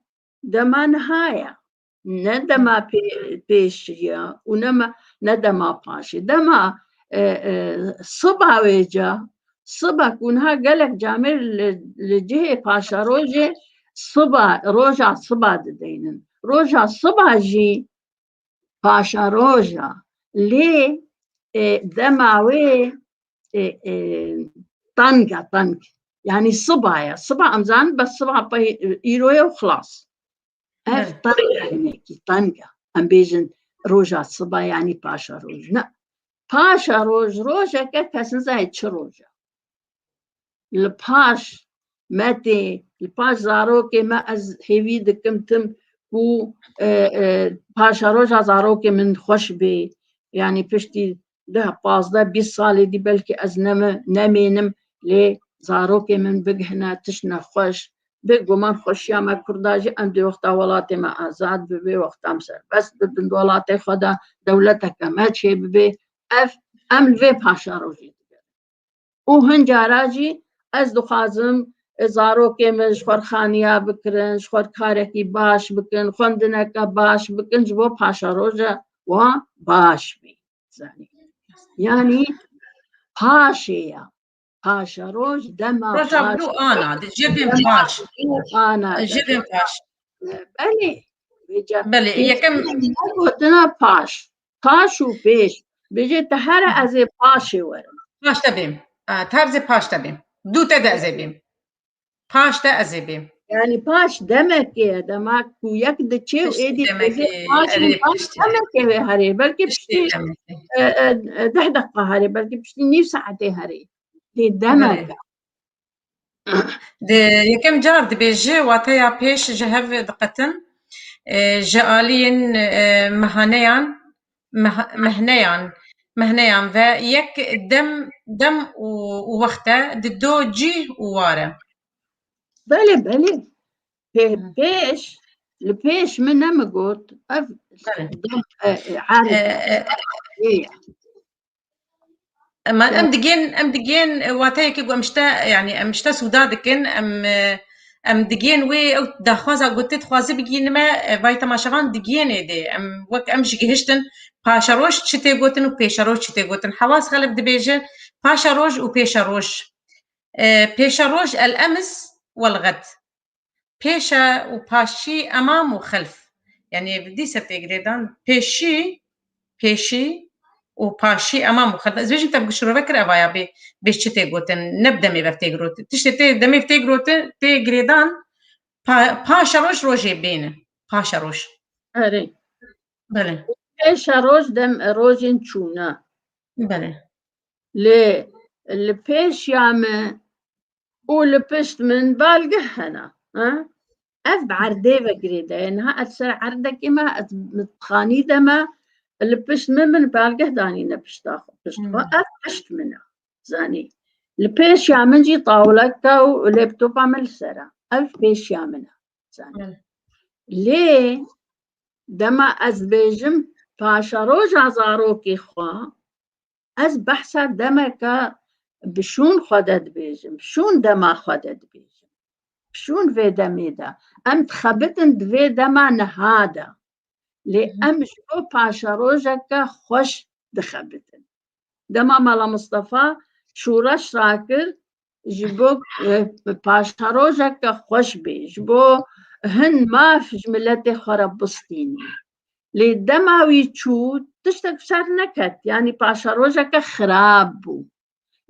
دما نهایا نه دما پیشیا و نه دما پاشی دما صبح ویجا صبح کنها گلک جامر لجه پاشا روژه صبح روژا صبح دینن روژا صبح جی پاشا روژا لی دما وی طنقة يعني صبايا صبا أمزان بس صبا إيرويا وخلاص أف طنقة هناكي طنقة أم بيجن روجا صبا يعني باشا روج لا باشا روجا كاسن زايد شروجا الباش ماتي الباش زاروكي ما أز هيفي دكم تم و باشا روجا زاروكي من خوش بي يعني بشتي ده 15-20 ساڵێ دی بەلکی ئەس نەمێنم لێ زارۆکێ من بگهنە تشنە خۆش بگومان خۆشیامە کورداژی ئەم دوێ وەختا وڵاتێمە ئازاد ببێ وەختام سەربەست ببن وڵاتی خۆدا دەولەتەکەمە چێ ببێ ئەم لێ پاشا ڕۆژی و هەنجاراژی ئەس دخوازم زارۆکێ من خۆرخانیا بکرن خۆرکارێکی باش بکن خوێندنەکە باش بکن بۆ پاشا ڕۆژە وا باش بی زانی يعني باشيا باشا روج دما روجا بلو أنا جيبين باش أنا جيبين باش بلي بلي يكم قلنا باش وبيش بيجي تهرى أزي باشي ورن باش تبيم تهرزي باش تبيم دو تدا أزيبيم باش تا أزيبيم يعني باش دمك يا دمك وياك دتشي وإيدي باش دمك يا هري بلكي بشتي ده دقة هري بلكي بشتي نيف ساعتي هري دي دمك دي يكم جار دي بيجي واتيا بيش جهف دقتن جالين مهنيان و يك دم ووقته دو جي وواره بلي بيش البيش من نمقوت عارف ما ام دجين واتاي كي مشتا يعني مشتا سودادكن ام دجين وي او دخوازا قلت خوازي بجين ما فايتا ما شغان دجين دي ام وك امش جهشتن باشاروش تشتي قوتن وبيشاروش تشتي قوتن حواس غلب دبيجه باشاروش وبيشاروش بيشاروش الامس والغد بيشا وباشي امام وخلف يعني بدي ستيجريدان بيشي وباشي امام وخلف زوج انت بشرو فكر افايا بيش تشتي قوتن نبدا مي بفتيجروت تشتي دمي بتيجروت تيجريدان باشاروش روجي بينه باشاروش أري بله بيشاروش دم روجين تشونا بله اللي بيش يعمل ولبشت من بالقهنا أف بعرديفة قريدة إنها أتسر عردك إما متخاني دما اللي بشت من بالقه داني نبشتاخو بشت أف بشت منها زاني البيش يعمل طاولة ولابتوب عمل سرا ألف بيش يعملها ليه دما از بيجم پاشا روژا زاروکی خوا از بحثا دما که بشون خودت بيجم شون دما خودت بيجم شون في دمي دا ام تخبتن في دما نهادا لي ام شو پاشا روژا که خوش دخبتن دما مالا مصطفى شورش راكر جبو پاشا روژا که خوش بي جبو هن ما في جملتي خراب بسطيني لي دماوي تشو تشتك شر نكت يعني باشا روجك خراب بو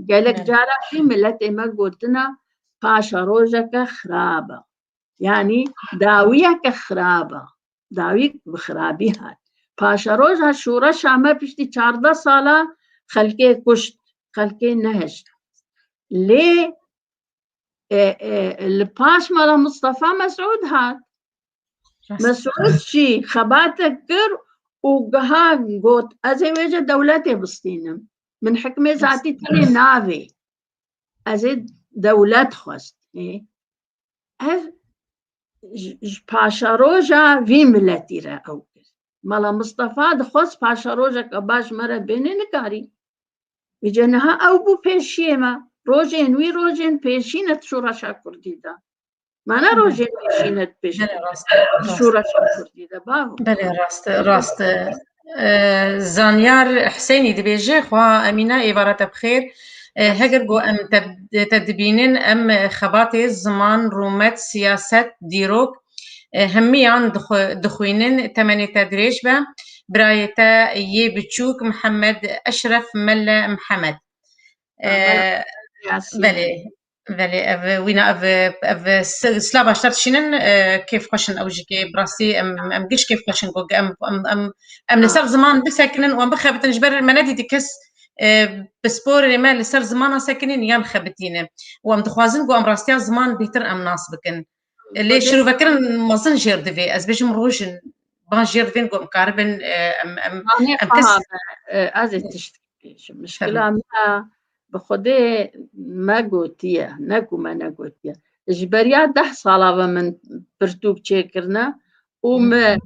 قالك جارة في ملت ما قلتنا باشا روجك خرابة يعني داويك خرابة داويك بخرابيها باشا روجها شورا شامة بشتي 14 سالة خلقي كشت خلقي نهشت ليه الباش مالا مصطفى مسعود هاد مسعود شي خباتك كر وقها قوت أزي وجه دولتي بسطينم من حكمة ذاتي تلي نافي أزي دولت خواست باشا روجا في ملتي را أوكر مالا مصطفى دخواست باشا روجا كباش مرة بيني نكاري بجنها أو بو بيشيما روجين وي روجين بيشينت شورشا كرديدا مانا روجين بيشينت شورشا كرديدا باهو بله راست زانیار حسینی دبیجه خوا امینه عبارت بخیر هگر گو ام تدبینن ام خبات زمان رومت سیاست دیروک همیان دخوینن تمنی تدریج به برایتا یه بچوک محمد اشرف ملا محمد بله وينا اف سلابا شرط شنن كيف خشن او جيكي براسي ام قش كيف خشن قوق ام لسر زمان بساكنن وام بخابت نجبر المنادي تكس بسبور اللي ما لسر زمان ساكنين يام خابتين وام دخوازن قو ام راستيا زمان بيتر ام ناصبكن اللي شنو فكرن مازن جير دفي از بيش مروجن بان جير دفين قو مقاربن ام كس ازي تشتكي مشكلة ما بخده ما قوتيه نقو ما نقوتيه جبريا 10 صالة من برتوك تشكرنا وم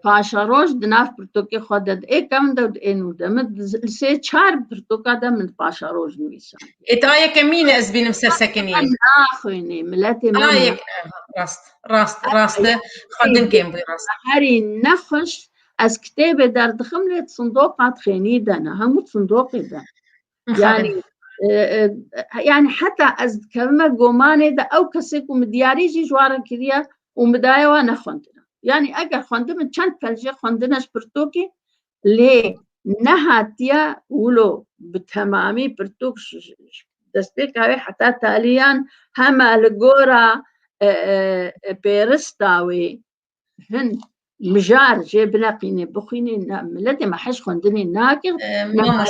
پاشا روش دناف برتوكي خودد كم دود انو دم سي 4 برتوكا ده من پاشا روش نويسان اتايا كمين ازبين مسر سكنين اخويني ملاتي ما راست خدن كيم راست هاري نخش از كتابة دار دخملت صندوقات خينيدنا همو صندوقي ده يعني حتى از كلمة قوماني ده أو كسيكو مدياري جي جوارا كريا ومدايا وانا خوندنا يعني أجر خوندنا چند كالجي خوندناش برتوكي ليه نهاتيا ولو بتمامي برتوك دستيك هاي حتى تاليان هما لقورا بيرستاوي هن مجار جيبنا قيني بخيني ملدي ما حش خوندني ناكر ماما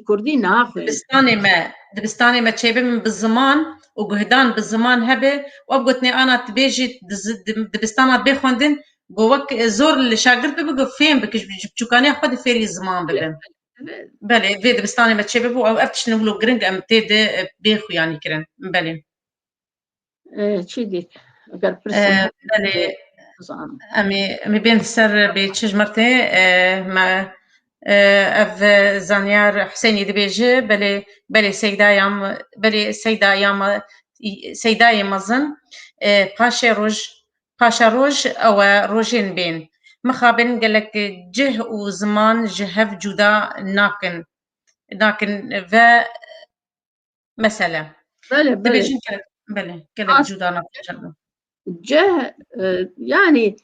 كردي ناخذ دبستاني ما تشيبه من بالزمان وجهدان بالزمان هبه وابقتني انا تبيجي دبستانا بخوندن جوك زور اللي شاغرت بقى فين بكش بجوكاني خد فيري زمان بقى بله في دبستاني ما تشيبه او افتش نقولوا جرينج ام تيد بيخو يعني كرن بله تشيدي بله امي بين سر بتشج مرتين ما اف زانيار حسيني دبيجي بلي سيدا يام مزن باشا روج او روجين بين مخابن قالك جه وزمان جهف جدا ناكن و مسألة بلي قالك جدا ناكن جه يعني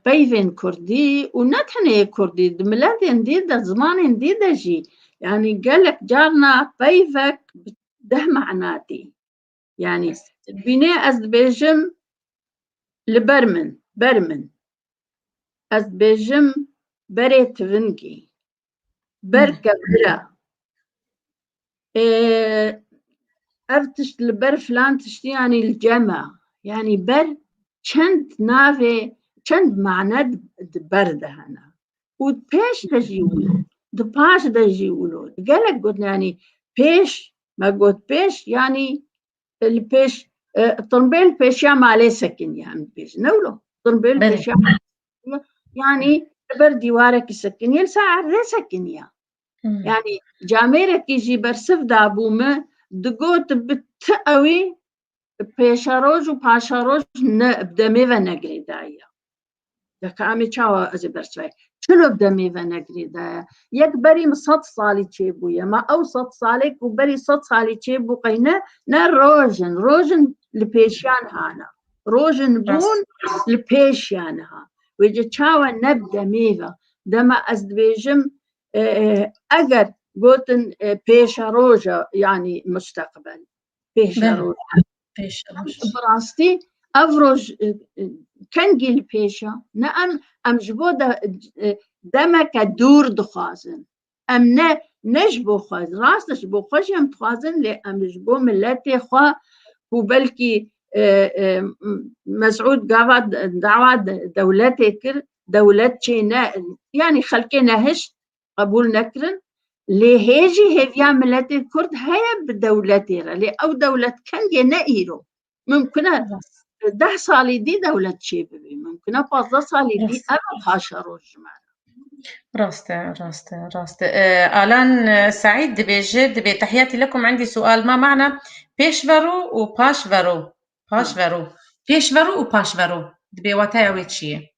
بيفن كردي ونتحني كردي دملاتين ديدا زمان ديدا جي يعني قالك جارنا بيفك ده معناتي يعني بناء از بيجم برمن از بيجم بريت فنكي بركة برا أفتش البر فلان تشتي يعني الجمع يعني بر چند نافي چند معنى برده هنا ودباش دجي ولو دباش دجي ولو قالك قلنا يعني بيش ما قلت بيش يعني البيش طنبيل بيشيا مالي سكن يعني بيش نولو طنبيل بيشيا يعني بردي وارك سكن يلسا عري سكن يعني جاميرك يجي برسف دابومه دقوت بتقوي بيشاروج وباشاروج بدمي ونقري دايا دك عمي چاوا از برسوي شنو بدمي ونقري دايا يك بري صد صالي تشيبويا ما او صد صالك وبري صد صالي تشيبو قينا نا روجن لبيشان هانا روجن بون لبيشان ها ويجي چاوا نبدا ميفا دما از بيجم اگر قوتن بيشاروجا يعني مستقبل بيشاروجا براستي افروج كنجي البيشا نعم ام جبو دمك دور دخوازن ام نجبو خواز راست نجبو خوش ام تخوازن لي ام جبو ملتي خوا وبلكي مسعود قاعد دعوة دولتي كر دولتي يعني خلقنا هش قبول نكرن لي هيجي هيفيا ملتي كرد هيا بدولتي لي او دولة كنجي نايرو ممكن 10 صالي دي دولة شيبي ممكن 15 صالي دي أبا باشا روج معنا راسته آلان سعيد دبي تحياتي لكم. عندي سؤال، ما معنى بيشفرو وباشفرو؟ بيشفرو وباشفرو دبي واتايا ويتشيه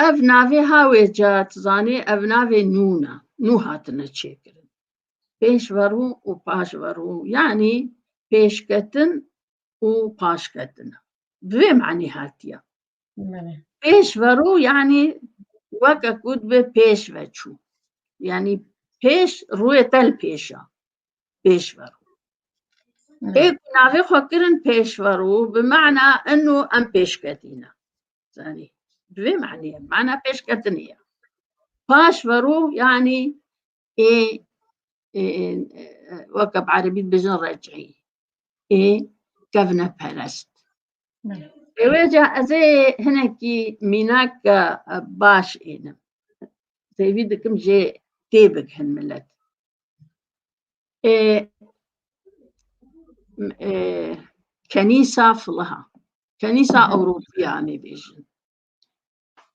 أبنافي هاوي جات زاني أبنافي نو هاتنا تشيكرن بيشفرو وباشفرو يعني بيشكتن وباشكتن بوي معني هاتيا بيشفرو يعني وكا كود بيش وچو يعني بيش روی تل پیشا بيشفرو ايه نافي خكرن بيشفرو بمعنى انه ام بيشكتينا يعني بمعنى بيشكتنية باشفرو يعني ايه وكا بعربي بجن رجعي ايه كفنا بلست ويجا زي هناكي ميناك باش إينا زي بيدكم جي تيبك هالملت كنيسة فلها كنيسة أوروبية عمي بيجن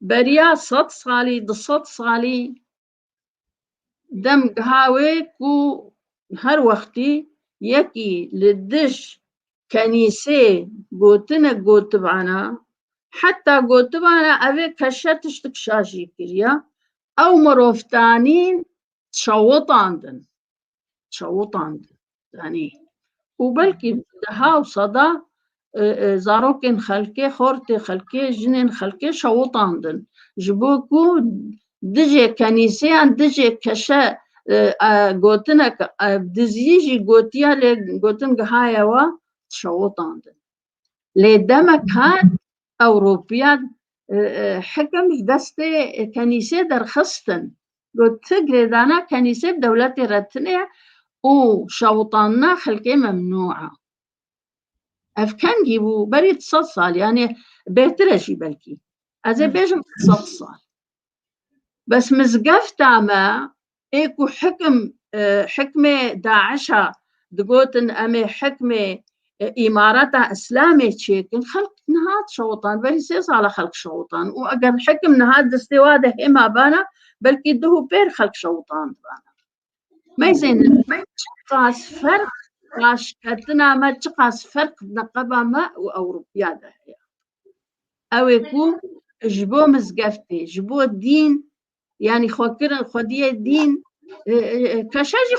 بريا صد صالي دصد صالي دم قهاوي كو هر وقتي يكي للدش كنيسة قوت بعنا حتى قوت بعنا أبي كشتش تكشاشي كريا أو مروفتانين تشوطاندن يعني وبلكي دها وصدا زاروكن خلكي خورتي خلكي جنين خلكي شوطاندن جبوكو دجي كنيسيان دجي كشا قوتنك دزيجي قوتيا لقوتن قهايوا شوطاندن لدمك هات أوروبيا حكم دستي كنيسة درخستن قلت تقري دانا كنيسة بدولتي رتنية وشوطاننا خلقي ممنوعة أفكان جيبو بريد 6 صال يعني بيترشي بلكي أزي بيجم 6 صال بس مزقفتا ما إيكو حكمة داعشة دقوتن أمي حكمة إماراتها إسلامي تشيكن خلق نهاد شوطان بل يسيس على خلق شوطان وأقر حكم نهاد استواده إما بانا بلكي دهو بير خلق شوطان بانا ما يزين قاس فرق قاش كتنا ما تقاس فرق نقبا ما وأوروبيا ده أو يكون جبو مزقفتي جبو الدين يعني خودية الدين كشاجي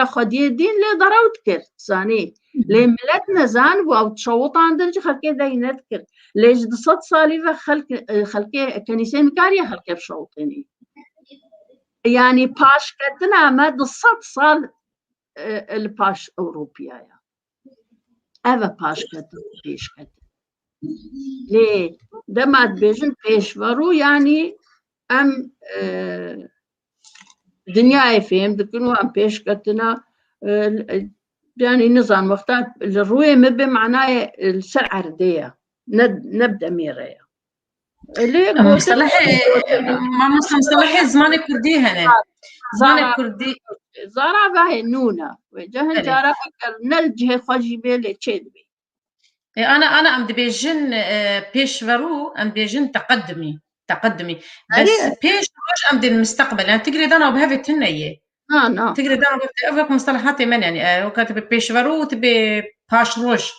خودية الدين لي ضراوت كر ثاني لي ملتنا زان او تشوط عندنا خلقي داي نذكر ليش دصد صالي خلقي كنيسة مكارية خلقي بشوطيني يعني باش كتنا ما دصد صال الباش أوروبيا يعني. أفا باش كتنا بيش كتنا ليه دمات بيجن بيشورو يعني أم دنياي فهم دكنو أم بيش كتنا يعني نظام وقتات الروية مبي معناه السرعة ردية نبدأ ميريا مصطلحي ما مصطلحي زمان كردي هنا زمان كردي زارا باهي نونا وجهن جارا أكر نلجه خوشي بيلي تشيد بي. أنا أم دبيجن بيشورو أم دبيجن تقدمي بس بيش روش أم دي المستقبل يعني تقري دانا وبهذه تنية تقري دانا وبهذه مصطلحات من يعني وكاتب بيشورو وتبي باش روش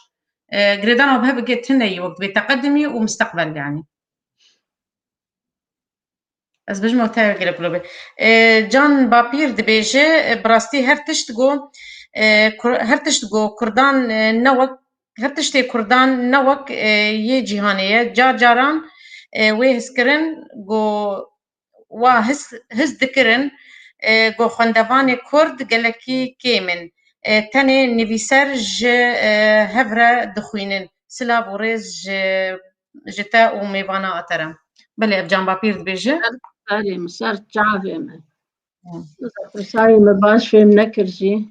قري دانا وبهذه جت تنية وقت بتقدمي ومستقبل يعني از بجمع تاعي غير كلوبي جان بابير دبيجي براستي هرتشتگو كردان نوك هرتشتي كردان نوك يه جهانية جاران وهسكرن جو هز ذكرن جو خندوان كرد قالكي كيمن تاني نبيسر هفرة دخوينن سلاب وريز جتا وميبانا أترم بله بجان بابير دبيجي ساري مسار جعفي من ساري مباش فيم نكرجي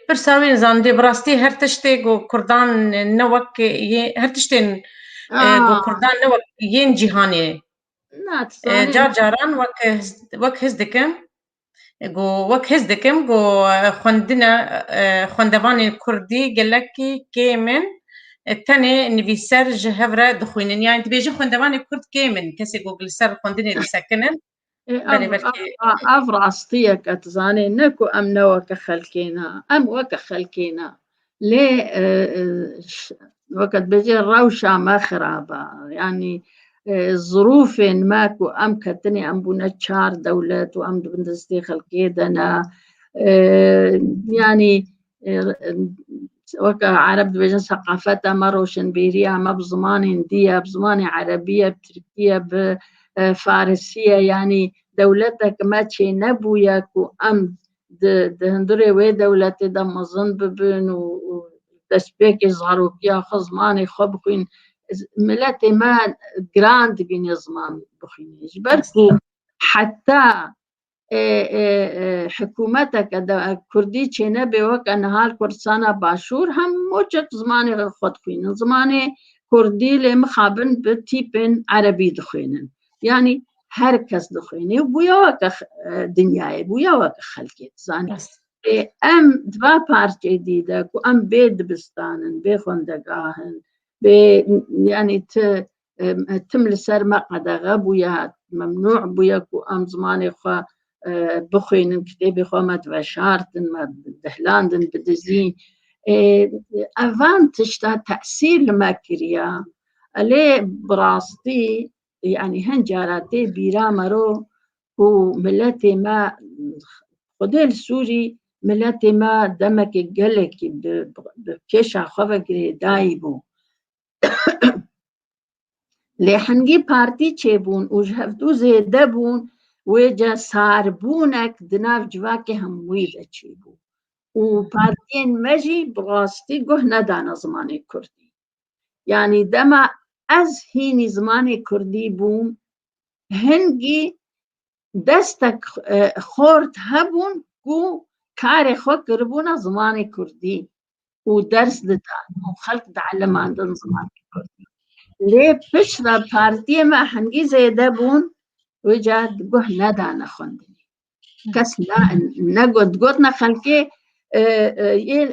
برساوي نظام دي براستي هرتشتي جو كردان نوك هرتشتين جو كردان نوك ين جهاني جاران وك هزدكم جو خندوان كردي قالكي كيمن التاني نبيسر جهفرة دخوينن يعني تبيجي خندوان كرد كيمن كسي جوجل سر خندني دي سكنن أفراسطية كتزاني نكو أم نوك خلكينا أم وك خلكينا ليه وقت بيجي الروشة ما خرابة يعني الظروف ماكو أم كتني أم بنتشار دولة وأم بندستي خلكيدنا يعني وكا عرب بيجن ثقافتها مروشن بيريا ما بزمان هندية بزمان عربية بتركية بفارسية يعني دولتك ما تشي نبوياكو أم دهندري وي دولتي دا مظن ببن ودسبيك يظهروا فيها خزماني خبكين ملاتي ما جراند بين يزمان بخيني جبركو حتى حكومتك كردي چينه بوك انهال كردستان باشور هم موجك زماني خود خوينن زماني كردي لمخابن بتيبن عربي دخوينن يعني هر کس دخويني بويا وك دنياي بويا وك خلقي زاني ام دوا بارچه ديده كو ام بيد بستانن بخوندگاهن يعني تمل سر ما قدغه بويا ممنوع بويا كو ام زماني خو بخوينن كتابي خومت وشارتن ما دهلاندن بدزين أفان تشتا تأثير لما كريا ألي براستي يعني هنجاراتي بيرا مرو وملاتي ما خديل سوري ملاتي ما دمك قلك بكيشا خوفك دايبو لحنجي بارتي تشيبون وجهفتو زيدبون وجا ساربونك دناف جواكي همويدة تشيبو وبارتين مجي براستي قه ندانا زماني كردي يعني دما از هيني زماني كردي بوم هنجي دستك خورت هبون قو كاري خو قربونا زماني كردي ودرس دتان وخلق تعلم عندن زماني كردي ليه بشرة بارتي ما هنجي زيدا بون وجاد قه ندانا خندني كس لا نقدنا خلقي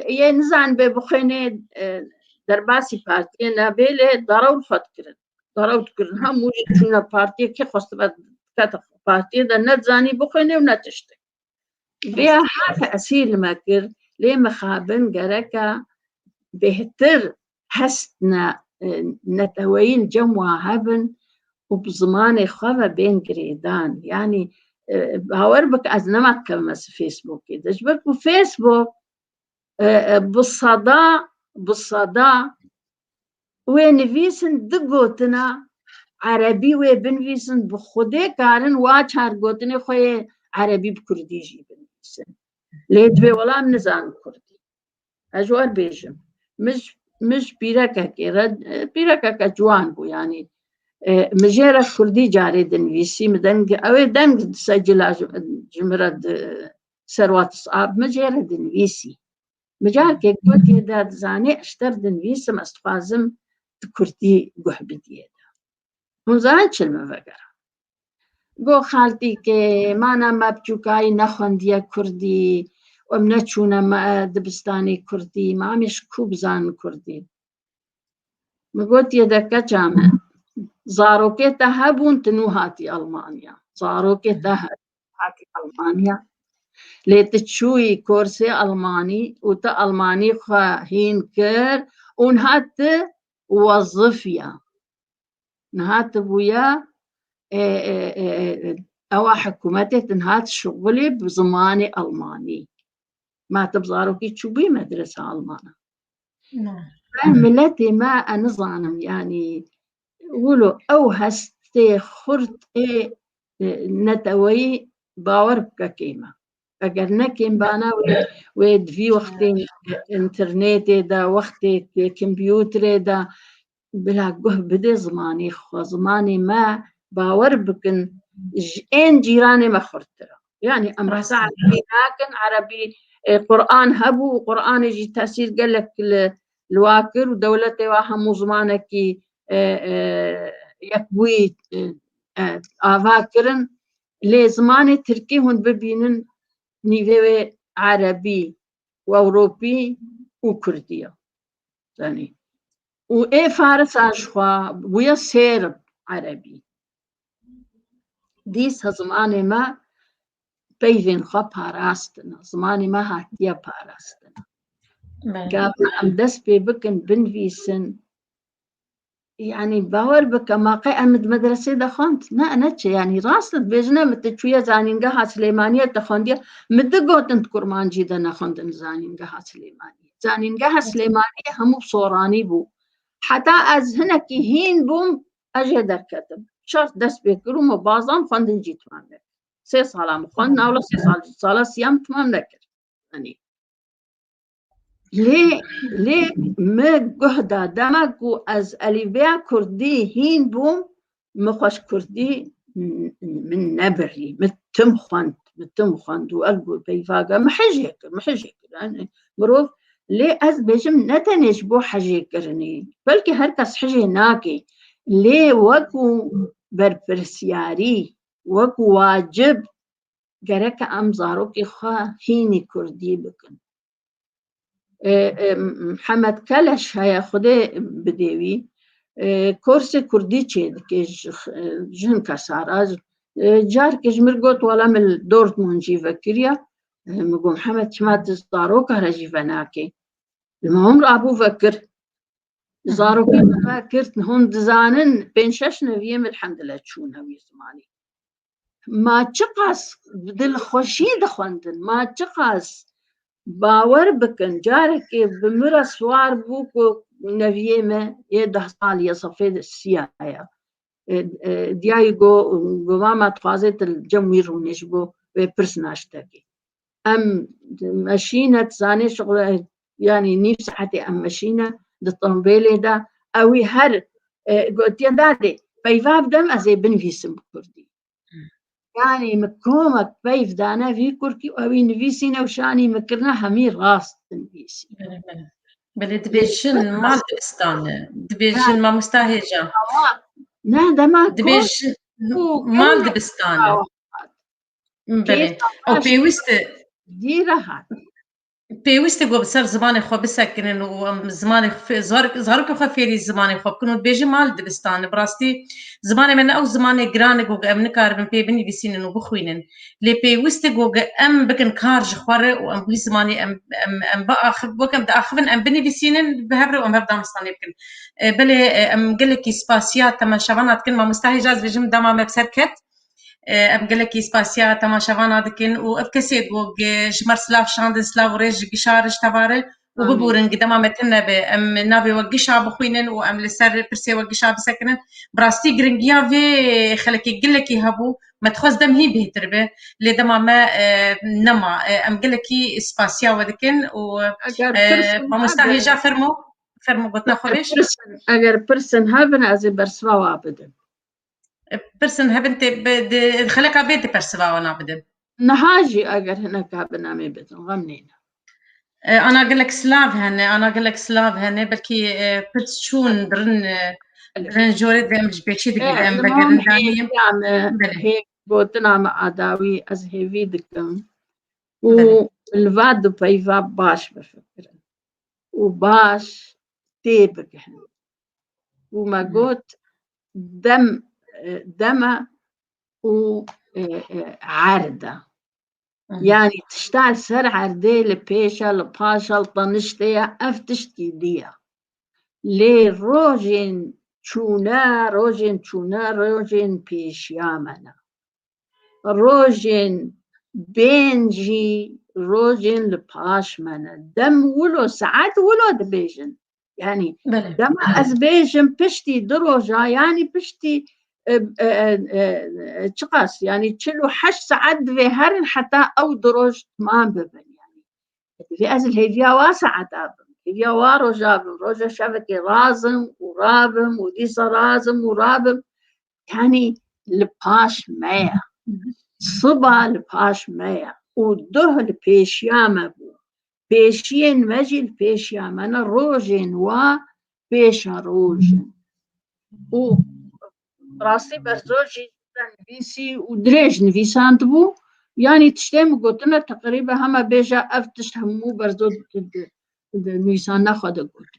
ينزعن ببخيني درباسي بارتي نابيلي ضرور فتكرن ضرور تكرن هم وجدنا بارتي كي خصبت كتف بارتي دا نتزاني بخيني ونتشتك بيها حاجة أسير ماكر ليه مخابن جركا بهتر حسنا نتوين جموع هبن وبزمان خوا بين جريدان يعني هوربك أزنمت كمس فيسبوك كده جبرك فيسبوك بالصدى وين فيسن دقوتنا عربي وبنفيسن بخودي كارن واچار قوتني خوي عربي بكرديجي بنفيسن ليت بي ولا منزان كردي أجوار بيجم مش بيركا كيرد بيركا كجوان بو يعني مجرد كردي جاري دنفيسي مدنج أو دنج سجل جمرد سروات صعب مجرد دنفيسي مجال كي قلت يداد زاني اشتر دنفيسي مستفازم كردي قح بديدا من زمان شلما فقرا گو خالتی که مانا ما بچوکایی نخوندیە کوردی وم نەچوونە دبستانی کوردی مامیش کوو بزان کوردی مگوت یەدەکە چامە زارۆکێتە هەبوون تنوو هاتی ئەڵمانیا زارۆکێتە هاتی ئەڵمانیا لێتە چووی کۆرسێ ئەڵمانی وتە ئەڵمانی خوا هین کرد اون هاتە وەظفیە نهاتە بوویە ئەوە حکوومەتێتن هات شغلی بزمانی ئەڵمانی ماتە بزارۆکی چوبی مەدرسە ئەڵمانە ملەتی ما ئەنزانم ینی ولو ئەو هەستێ خورد نەتەوەی باوەڕ بکەکەیمە ئەگەر نەکەین بانا وێ دوی وەختێن ئینترنێتێدا وەختێک کمپیوترێدا بلا گوه بدێ زمانی خۆ زمانی ما باوەڕ بکن ئێن جیرانێ مە خوردترە یعنی ئەم ڕەسە عەرەبی ناکەن عەرەبی قورئان هەبوو قورئانێکی تەسیر گەلێک لوا کرد و دەولەتێوا هەموو زمانێکی یەک بووی ئاوا کردن لێ زمانی ترکی هون ببینن نیڤێ عەرەبی و ئەوڕۆپی و کوردیە زانی و ئێ فارساشخوا بوویە سێرب عەرەبی دیسە زمانێ ما پەیڤێن خوا پاراستنە زمانی ما هاتیە پاراستنە ئەم دەست پێ بکن بنویسن یعنی باوەڕ بکە ماقەی ئەمت مەدرسێ دەخواند نەچێ ینی ڕاستت بێژنە متە چوویە زانینگەها سلێمانیە دەخواندیە مدە گۆتن کورمانجی دەنەخواندن زانینگەها سلێمانیە زانینگەها سلێمانیە هەموو سۆڕانی بوو حتا ئەز هەنێکی هین بووم ئەژێ دەرکەتم شەرت دەست پێ کردم و بازام خوێندنجی توان نەکرد 3 ساڵام خوێند ناوڵە 3 ساڵە سیام توان نەکرد لێ مە گوهدا دەمەک و ئەز ئەلیڤیا کوردی هین بووم مخۆش کوردی من نەبڕی متم خوێند و ئەلگو پەیڤاگە محەژێ کرد مرۆڤ لێ ئەز بێژم نەتەنێش بۆ حەژێکردنی بەلکە هەر کەس حەژێ ناکەی لێ وەکو بەرپرسیاری وەکو واجب گەرەکە ئەم زارۆکی خوا هینی کوردی بکن محەممەد کەلەش هەیە خودێ بدێوی کۆرسێ کوردی چێ دکێ ژن کەساراز جارکێش مر گوت وەڵا من دۆرتموند ڤەکریە مگۆ محەممەد چما زارۆکە رەژیڤە ناکەی لمەوەم ڕابوو ڤەکر زارۆکی کرد هەم دزانن 5-6 نەڤیە الحەمدلە چوونەوی زمانی ما چ قاس دڵخۆشی دەخواندن ما چ قاس باوەڕ بکن جارێکێ بمرە سوار بوو و نەڤیێمە 10 ساڵیە سەفێ سیایە دیایی گۆماما توازێت جەموی ڕوونێش بۆ وێ پرس ناشتەکەی ئەم مەشینە تزانێ شغڵ ینی نیف سەعەتێ ئەم مەشینە دتۆمبێلێدا ئەوی هەر گوتیە دادێ پەیڤا بدەم ئەزێ بنویسم کوردی ینی کۆمەک پەیڤ دانە ڤی کورکی ئەوی نویسینە و شانی مکردنە هەمی ڕاست بنویسی بەێ دبێژن مال دبستانە دبێژن مامۆستا هێژە نا دەما دبێژ مال دبستانە ئەو پێویستە دیرە هات پێویستە بۆ بەسەر زمانی خۆ بسەکنن و ئەم زمانی زارۆکە خۆ فێری زمانی خۆ بکن و دبێژی مال دبستانە بڕاستی زمانی من ئەو زمانی گرانە گۆگە ئەم نکاربن پێ بنویسینن و بخوێنن لێ پێویستە گۆگە ئەم بکن کار ji خوارە و ئەم بووی زمانی ئەم بۆکەم داخبن ئەم بنویسینن بهەبرە و ئەم هەر دامستانی بکن بلێ ئەم gelekî spasiya temaşevana dikin mamosta hêja ez bêjim dema me ser ket ئەم gelekî spasiya temaşevana dikin û ev kesê ji mer silav şandin silav û rêj ji gişa ji tevare û biborin dema me tin nebe em navê we gişa bixwînin û em li ser pirsê we gişa bisekinin bi rastî giringiya vê xelekî gelekî hebû me dixwest dem hîn bêhtir be lê dema me nema em gelekî spasiya we dikin û mamosta hêja fermo gotina xwe bêj ئەگەر پرسن هەبن ئەزێ بەرسوا وا بدەم پرسن هەبن تێ خەلەکا بێ تێ پەرسڤاوە نابدەم نەهاژی ئەگەر هەنەکا بنامێ بدن غەم نێنە أنا قالك سلاف هني بلكي بتشون برن جوري مش بيشي دقيقة بقرن دانيم گوتنا ما عداوی از هیوی دکم بله. و الواد پیوا باش بفکرن و باش تی بگهن و ما گوت دم و عرده يعني تشتعل سر عردي لبيشا لباشا لطنشتيا افتشتي ديا لي روجين روجين بيش يامنا روجين بينجي روجين لباش منا دم ولو ساعات ولو دبيجن يعني بله. دم أزبيجن بشتي دروجة يعني بشتي تقاس يعني تشلو 8 ساعات في هرن حتى أو دروج تمام ببن يعني في أزل هيفيا واسعة دابن هيفيا وارو جابن روجة شبكي رازم ورابم وديسا رازم ورابم يعني لباش مايا صبا لباش مايا وده لبيشيامة بو بيشين مجي البيشيامة أنا روجين وبيشا روجين و راسي برزوجي نفيسي ودريج نفيسان تبو يعني تشتم قلتنا تقريبا هما بيجا افتش همو برزو نفيسان ناخد قلت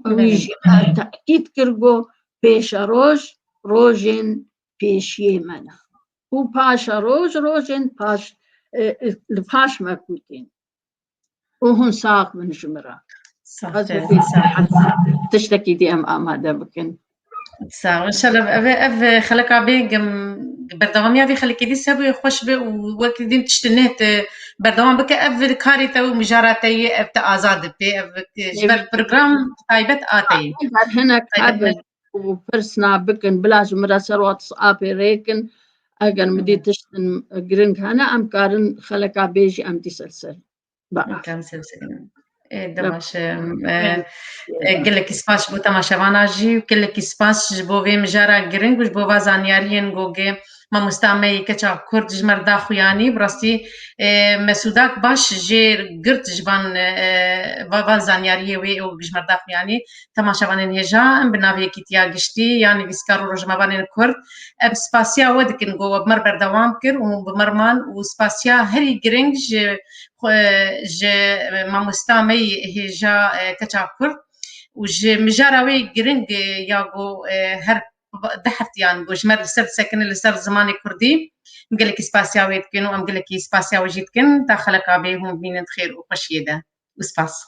ويجي تأكيد كرغو بيشا روجين بيشي منا وباشا روجين باش الباش ماكوتين وهن ساق من جمرة صح. تشتكي دي ام هذا بكن صح ان شاء الله اف خلق بينكم بردوام في خليك دي سبب خوش به وقت دي تشتنت بردوام بك اف كاري تو مجاراتي اف ازاد بي اف جبر برنامج تايبت اتي هنا كابل وبرسنا بكن بلاش مراسل واتساب ريكن اگر مدي تشتن جرينج هنا ام كارن خلق بيجي ام تسلسل بقى كان سلسلة دماش قال لك سباش بو تماشاوانا جي وقال لك سباش بو في مجارا جرينج وش بو فازانيارين جوجي ما مستعمي كتشا كرد جمر داخو يعني براستي مسوداك باش جي قرت جبان فازانياري وي او بجمر داخو يعني تماشاوانين هجا بنافي كيتيا قشتي يعني بيسكارو رجمابانين كرد سباسيا ودكن جو بمر بردوام كر وبمرمان وسباسيا هري جرينج ج ما مستعمي هجا كتشا كرد وج مجاراوي جرينج ياغو هر دحرت يعني بوش مر سر سكن اللي صار زماني كردي قال لك سباسياوي تكن وام قال لك سباسياوي جيتكن تا خلق بيهم بين خير وخشيده وسباس